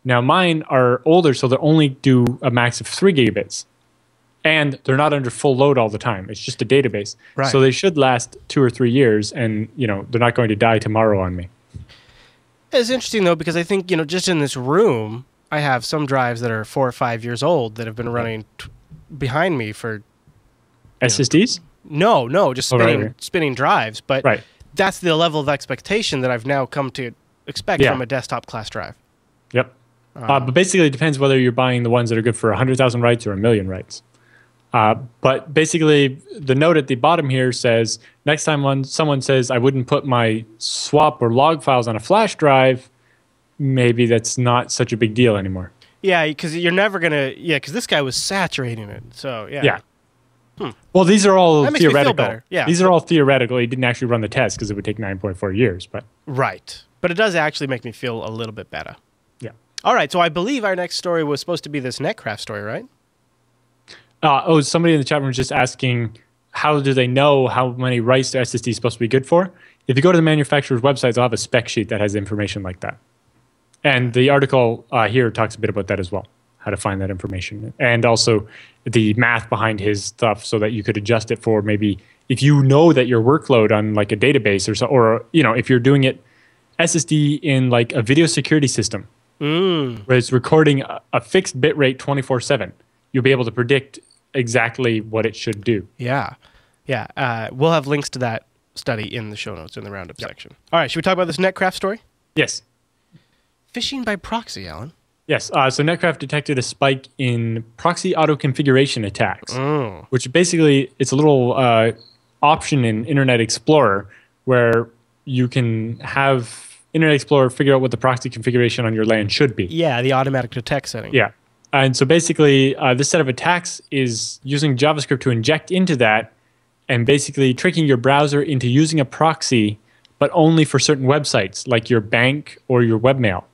[SPEAKER 2] Now, mine are older, so they'll only do a max of 3 gigabits. And they're not under full load all the time. It's just a database.
[SPEAKER 1] Right.
[SPEAKER 2] So they should last 2 or 3 years, and they're not going to die tomorrow on me.
[SPEAKER 1] It's interesting, though, because I think, just in this room, I have some drives that are 4 or 5 years old that have been running behind me for...
[SPEAKER 2] SSDs?
[SPEAKER 1] No, just spinning drives. But that's the level of expectation that I've now come to expect from a desktop class drive.
[SPEAKER 2] Yep. But basically, it depends whether you're buying the ones that are good for 100,000 writes or 1 million writes. But basically, the note at the bottom here says, next time someone says, I wouldn't put my swap or log files on a flash drive, maybe that's not such a big deal anymore.
[SPEAKER 1] Yeah, because you're never going to... Yeah, because this guy was saturating it. So, yeah.
[SPEAKER 2] Yeah. Well, these are all
[SPEAKER 1] that
[SPEAKER 2] theoretical.
[SPEAKER 1] Makes me feel better. Yeah.
[SPEAKER 2] These are all theoretical. He didn't actually run the test because it would take 9.4 years. But
[SPEAKER 1] right. But it does actually make me feel a little bit better.
[SPEAKER 2] Yeah.
[SPEAKER 1] All right, so I believe our next story was supposed to be this Netcraft story, right?
[SPEAKER 2] Somebody in the chat room was just asking, how do they know how many writes the SSD is supposed to be good for? If you go to the manufacturer's website, they'll have a spec sheet that has information like that. And the article here talks a bit about that as well, how to find that information, and also the math behind his stuff, so that you could adjust it for maybe if you know that your workload on like a database or if you're doing it SSD in like a video security system, where it's recording a fixed bit rate 24/7, you'll be able to predict exactly what it should do.
[SPEAKER 1] Yeah. We'll have links to that study in the show notes in the roundup section. All right, should we talk about this Netcraft story?
[SPEAKER 2] Yes.
[SPEAKER 1] Phishing by proxy, Alan.
[SPEAKER 2] Yes. So Netcraft detected a spike in proxy auto configuration attacks, which basically it's a little option in Internet Explorer where you can have Internet Explorer figure out what the proxy configuration on your LAN should be.
[SPEAKER 1] Yeah, the automatic detect setting.
[SPEAKER 2] Yeah. And so basically, this set of attacks is using JavaScript to inject into that and basically tricking your browser into using a proxy, but only for certain websites like your bank or your webmail.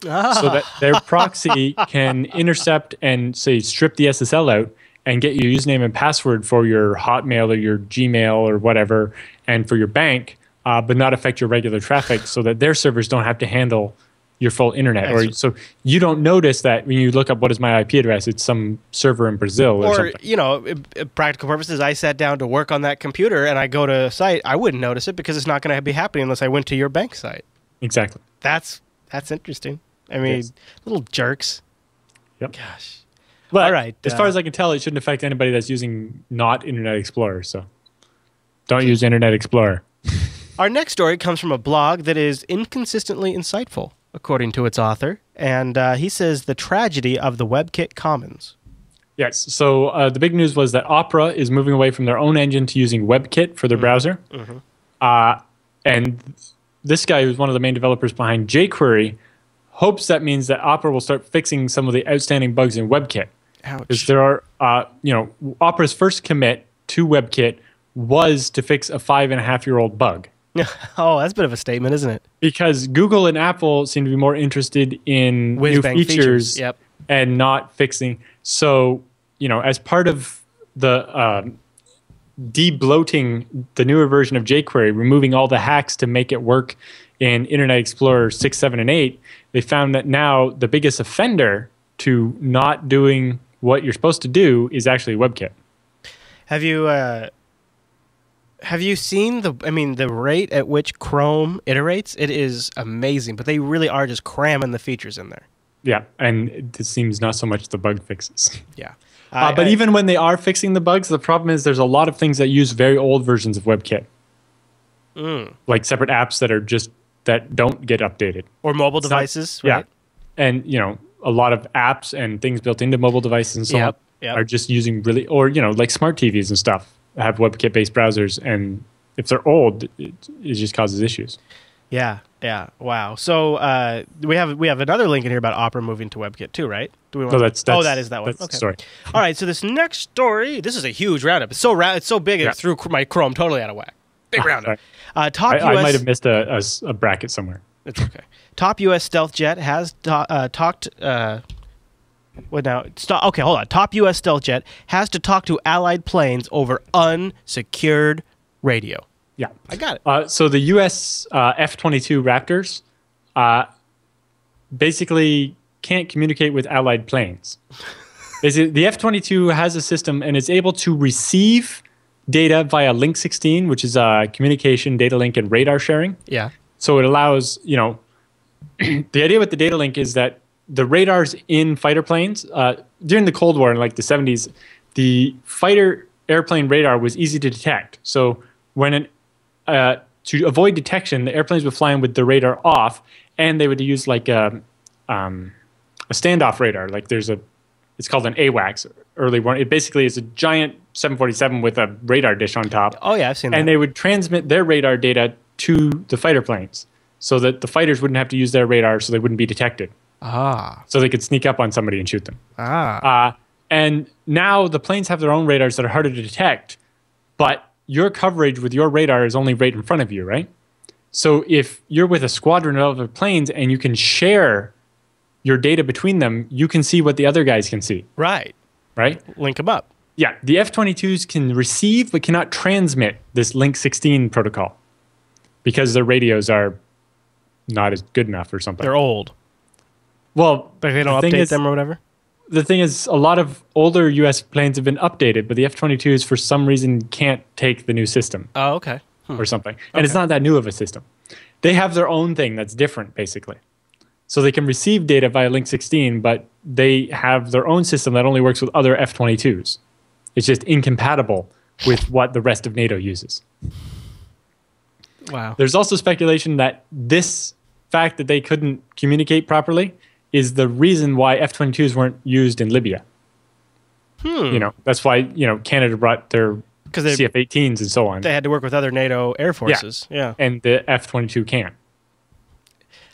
[SPEAKER 2] So that their proxy can intercept and, say, strip the SSL out and get your username and password for your Hotmail or your Gmail or whatever, and for your bank, but not affect your regular traffic, so that their servers don't have to handle your full internet. Or so you don't notice that when you look up what is my IP address, it's some server in Brazil or something.
[SPEAKER 1] Practical purposes, I sat down to work on that computer and I go to a site, I wouldn't notice it because it's not going to be happening unless I went to your bank site.
[SPEAKER 2] Exactly.
[SPEAKER 1] That's interesting. I mean, little jerks.
[SPEAKER 2] Yep.
[SPEAKER 1] Gosh.
[SPEAKER 2] But
[SPEAKER 1] all right.
[SPEAKER 2] As far as I can tell, it shouldn't affect anybody that's using not Internet Explorer. So don't use Internet Explorer.
[SPEAKER 1] Our next story comes from a blog that is inconsistently insightful, according to its author. And he says the tragedy of the WebKit Commons.
[SPEAKER 2] Yes. So the big news was that Opera is moving away from their own engine to using WebKit for their browser. And this guy, who's one of the main developers behind jQuery, hopes that means that Opera will start fixing some of the outstanding bugs in WebKit. Because there are, Opera's first commit to WebKit was to fix a 5.5-year-old bug.
[SPEAKER 1] Oh, that's a bit of a statement, isn't it?
[SPEAKER 2] Because Google and Apple seem to be more interested in new features and not fixing. So, as part of the de-bloating the newer version of jQuery, removing all the hacks to make it work in Internet Explorer 6, 7, and 8, they found that now the biggest offender to not doing what you're supposed to do is actually WebKit.
[SPEAKER 1] Have you seen the rate at which Chrome iterates? It is amazing, but they really are just cramming the features in there.
[SPEAKER 2] Yeah, and it seems not so much the bug fixes.
[SPEAKER 1] Yeah.
[SPEAKER 2] But even when they are fixing the bugs, the problem is there's a lot of things that use very old versions of WebKit. Like separate apps that don't get updated.
[SPEAKER 1] Or mobile devices, right?
[SPEAKER 2] Yeah. And, a lot of apps and things built into mobile devices and so on are just using like smart TVs and stuff have WebKit-based browsers, and if they're old, it just causes issues.
[SPEAKER 1] Yeah. Wow. So we have another link in here about Opera moving to WebKit too, right? Do we want? That is that one. Okay.
[SPEAKER 2] Story.
[SPEAKER 1] All right. So this next story, this is a huge roundup. It's so big it threw my Chrome totally out of whack. Big roundup.
[SPEAKER 2] I might have missed a bracket somewhere.
[SPEAKER 1] It's okay. Top U.S. stealth jet has talked. Okay, hold on. Top U.S. stealth jet has to talk to Allied planes over unsecured radio.
[SPEAKER 2] Yeah,
[SPEAKER 1] I got it.
[SPEAKER 2] So the U.S. F-22 Raptors basically can't communicate with Allied planes. The F-22 has a system and is able to receive data via Link 16, which is communication, data link, and radar sharing.
[SPEAKER 1] Yeah.
[SPEAKER 2] So it allows, the idea with the data link is that the radars in fighter planes, during the Cold War in like the 70s, the fighter airplane radar was easy to detect. So when to avoid detection, the airplanes would fly in with the radar off, and they would use like a standoff radar. Like it's called an AWACS, early one. It basically is a giant 747 with a radar dish on top.
[SPEAKER 1] Oh yeah, I've seen that.
[SPEAKER 2] And they would transmit their radar data to the fighter planes, so that the fighters wouldn't have to use their radar, so they wouldn't be detected. So they could sneak up on somebody and shoot them. And now the planes have their own radars that are harder to detect, but your coverage with your radar is only right in front of you, right? So if you're with a squadron of other planes and you can share your data between them, you can see what the other guys can see.
[SPEAKER 1] Right. Link them up.
[SPEAKER 2] Yeah, the F-22s can receive but cannot transmit this Link 16 protocol because their radios are not as good enough or something.
[SPEAKER 1] They're old.
[SPEAKER 2] Well,
[SPEAKER 1] like they don't update them or whatever?
[SPEAKER 2] the thing is, a lot of older U.S. planes have been updated, but the F-22s, for some reason, can't take the new system.
[SPEAKER 1] Oh, okay.
[SPEAKER 2] Or something. And it's not that new of a system. They have their own thing that's different, basically. So they can receive data via Link 16, but they have their own system that only works with other F-22s. It's just incompatible with what the rest of NATO uses.
[SPEAKER 1] Wow.
[SPEAKER 2] There's also speculation that this fact that they couldn't communicate properly is the reason why F-22s weren't used in Libya. You know, that's why, Canada brought their CF-18s and so on.
[SPEAKER 1] They had to work with other NATO air forces. Yeah.
[SPEAKER 2] And the F-22 can.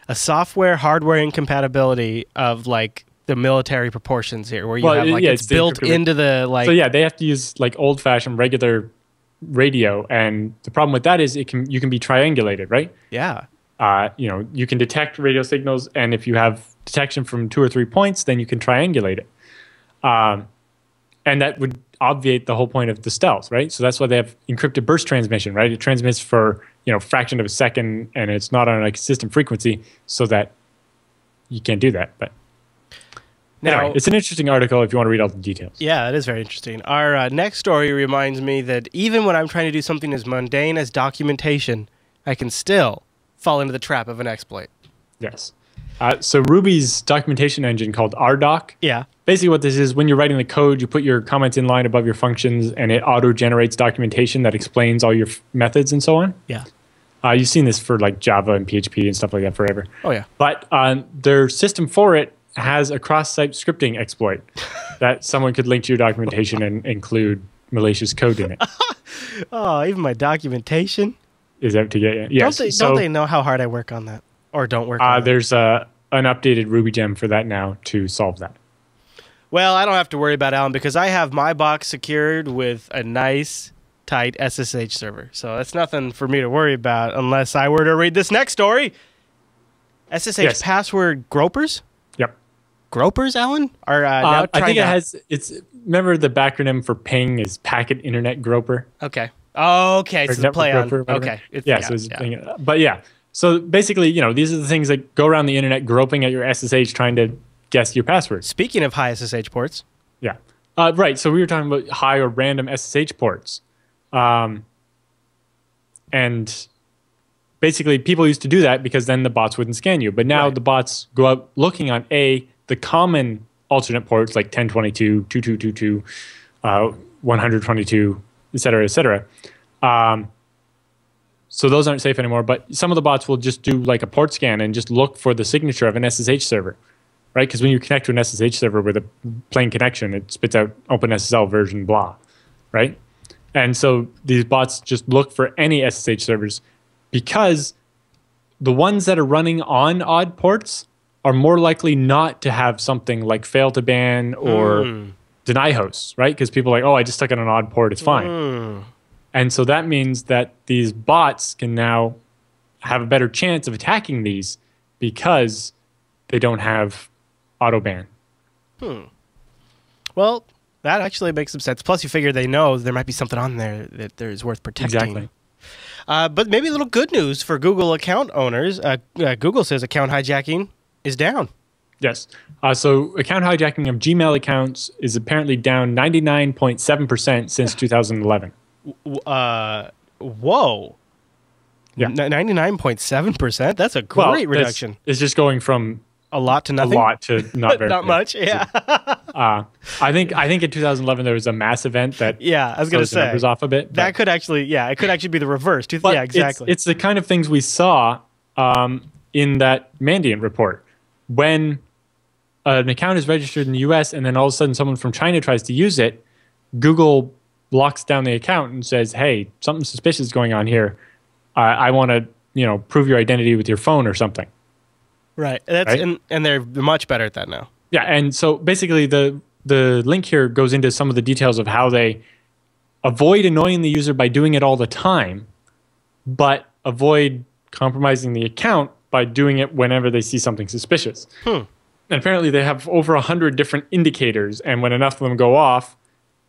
[SPEAKER 1] A software hardware incompatibility of like the military proportions here, where you have like it's built into the like.
[SPEAKER 2] So yeah, they have to use like old-fashioned regular radio, and the problem with that is you can be triangulated, right?
[SPEAKER 1] Yeah.
[SPEAKER 2] You can detect radio signals, and if you have detection from 2 or 3 points, then you can triangulate it. And that would obviate the whole point of the stealth, right? So that's why they have encrypted burst transmission, right? It transmits for, fraction of a second, and it's not on a consistent frequency, so that you can't do that. But now, anyway, it's an interesting article if you want to read all the details.
[SPEAKER 1] Yeah, it is very interesting. Our next story reminds me that even when I'm trying to do something as mundane as documentation, I can still fall into the trap of an exploit.
[SPEAKER 2] Yes. So Ruby's documentation engine called RDoc.
[SPEAKER 1] Yeah.
[SPEAKER 2] Basically what this is, when you're writing the code, you put your comments in line above your functions, and it auto-generates documentation that explains all your methods and so on.
[SPEAKER 1] Yeah.
[SPEAKER 2] You've seen this for like Java and PHP and stuff like that forever.
[SPEAKER 1] Oh, yeah.
[SPEAKER 2] But their system for it has a cross-site scripting exploit that someone could link to your documentation and include malicious code in it.
[SPEAKER 1] Oh, even my documentation?
[SPEAKER 2] Is out to get you. Yes.
[SPEAKER 1] Don't they know how hard I work on that? Or don't work on
[SPEAKER 2] there's an updated Ruby gem for that now to solve that.
[SPEAKER 1] Well, I don't have to worry about Alan because I have my box secured with a nice, tight SSH server. So that's nothing for me to worry about unless I were to read this next story. SSH password gropers?
[SPEAKER 2] Yep.
[SPEAKER 1] Gropers, Alan? Are now
[SPEAKER 2] I think remember the backronym for ping is Packet Internet Groper?
[SPEAKER 1] Okay. Oh, okay. So the play on. Okay.
[SPEAKER 2] But yeah. So basically, these are the things that go around the internet groping at your SSH trying to guess your password.
[SPEAKER 1] Speaking of high SSH ports.
[SPEAKER 2] Yeah. Right. So we were talking about high or random SSH ports. And basically, people used to do that because then the bots wouldn't scan you. But now the bots go out looking on the common alternate ports like 1022, 2222, 122, et cetera, et cetera. So those aren't safe anymore, but some of the bots will just do like a port scan and just look for the signature of an SSH server, right? Because when you connect to an SSH server with a plain connection, it spits out OpenSSL version blah, right? And so these bots just look for any SSH servers because the ones that are running on odd ports are more likely not to have something like fail to ban or deny hosts, right? Because people are like, oh, I just stuck it on an odd port, it's fine. And so that means that these bots can now have a better chance of attacking these because they don't have auto ban.
[SPEAKER 1] Well, that actually makes some sense. Plus, you figure they know there might be something on there that there's worth protecting.
[SPEAKER 2] Exactly.
[SPEAKER 1] But maybe a little good news for Google account owners. Google says account hijacking is down.
[SPEAKER 2] Yes. So account hijacking of Gmail accounts is apparently down 99.7% since 2011.
[SPEAKER 1] Whoa.
[SPEAKER 2] Yeah.
[SPEAKER 1] 99.7%? That's a great reduction.
[SPEAKER 2] It's just going from
[SPEAKER 1] a lot to nothing.
[SPEAKER 2] A lot to not very
[SPEAKER 1] not much. Yeah.
[SPEAKER 2] I think in 2011 there was a mass event that
[SPEAKER 1] I was going to say
[SPEAKER 2] numbers off a bit.
[SPEAKER 1] That could actually it could actually be the reverse. Yeah, exactly.
[SPEAKER 2] It's the kind of things we saw in that Mandiant report when an account is registered in the US and then all of a sudden someone from China tries to use it, Google locks down the account and says, hey, something suspicious is going on here. I want to, prove your identity with your phone or something.
[SPEAKER 1] Right. And they're much better at that now.
[SPEAKER 2] Yeah. And so basically the link here goes into some of the details of how they avoid annoying the user by doing it all the time, but avoid compromising the account by doing it whenever they see something suspicious. And apparently they have over 100 different indicators. And when enough of them go off,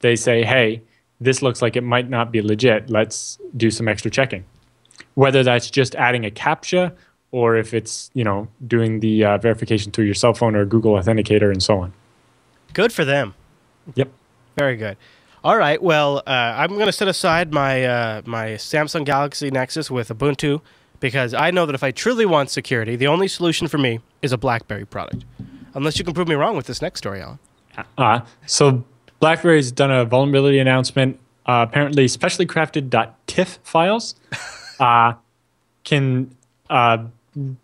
[SPEAKER 2] they say, hey, this looks like it might not be legit. Let's do some extra checking. Whether that's just adding a CAPTCHA or if it's, doing the verification through your cell phone or Google Authenticator and so on.
[SPEAKER 1] Good for them.
[SPEAKER 2] Yep.
[SPEAKER 1] Very good. All right. Well, I'm going to set aside my my Samsung Galaxy Nexus with Ubuntu because I know that if I truly want security, the only solution for me is a BlackBerry product. Unless you can prove me wrong with this next story, Alan.
[SPEAKER 2] So BlackBerry's done a vulnerability announcement. Apparently, specially crafted .tiff files can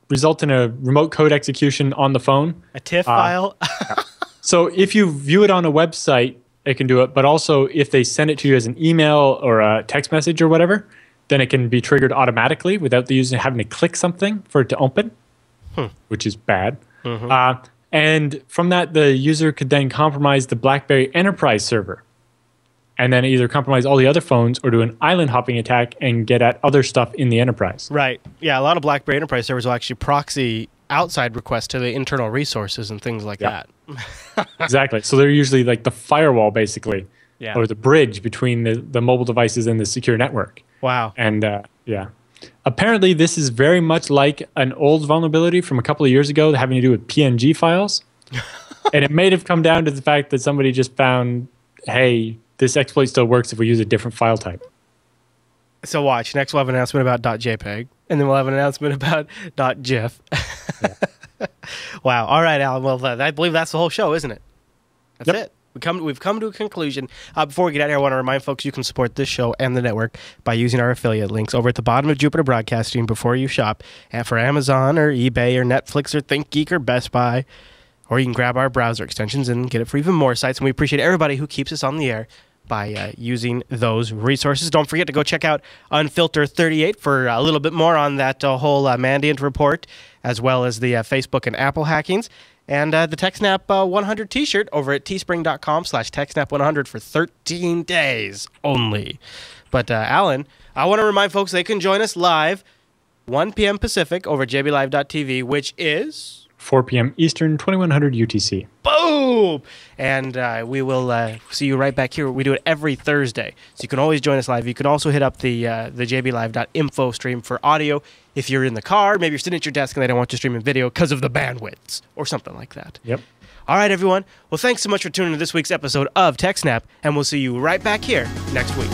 [SPEAKER 2] result in a remote code execution on the phone.
[SPEAKER 1] A TIFF file?
[SPEAKER 2] So if you view it on a website, it can do it. But also, if they send it to you as an email or a text message or whatever, then it can be triggered automatically without the user having to click something for it to open, which is bad. And from that, the user could then compromise the BlackBerry Enterprise server and then either compromise all the other phones or do an island hopping attack and get at other stuff in the enterprise.
[SPEAKER 1] Right. Yeah, a lot of BlackBerry Enterprise servers will actually proxy outside requests to the internal resources and things like that.
[SPEAKER 2] Exactly. So they're usually like the firewall, basically, or the bridge between the mobile devices and the secure network.
[SPEAKER 1] Wow.
[SPEAKER 2] And apparently this is very much like an old vulnerability from a couple of years ago having to do with PNG files. And it may have come down to the fact that somebody just found, hey, this exploit still works if we use a different file type.
[SPEAKER 1] So watch. Next we'll have an announcement about .jpeg, and then we'll have an announcement about .gif. Wow. All right, Alan. Well, I believe that's the whole show, isn't it? That's it. We've come to a conclusion. Before we get out of here, I want to remind folks you can support this show and the network by using our affiliate links over at the bottom of Jupiter Broadcasting before you shop, and for Amazon or eBay or Netflix or ThinkGeek or Best Buy. Or you can grab our browser extensions and get it for even more sites. And we appreciate everybody who keeps us on the air by using those resources. Don't forget to go check out Unfilter 38 for a little bit more on that whole Mandiant report, as well as the Facebook and Apple hackings. And the TechSNAP 100 t-shirt over at teespring.com/TechSNAP100 for 13 days only. But Alan, I want to remind folks they can join us live 1 p.m. Pacific over at jblive.tv, which is
[SPEAKER 2] 4 p.m. Eastern, 2100 UTC.
[SPEAKER 1] Boom! And we will see you right back here. We do it every Thursday, so you can always join us live. You can also hit up the jblive.info stream for audio if you're in the car. Maybe you're sitting at your desk and they don't want to stream in video because of the bandwidths or something like that.
[SPEAKER 2] Yep.
[SPEAKER 1] All right, everyone. Well, thanks so much for tuning in to this week's episode of TechSNAP, and we'll see you right back here next week.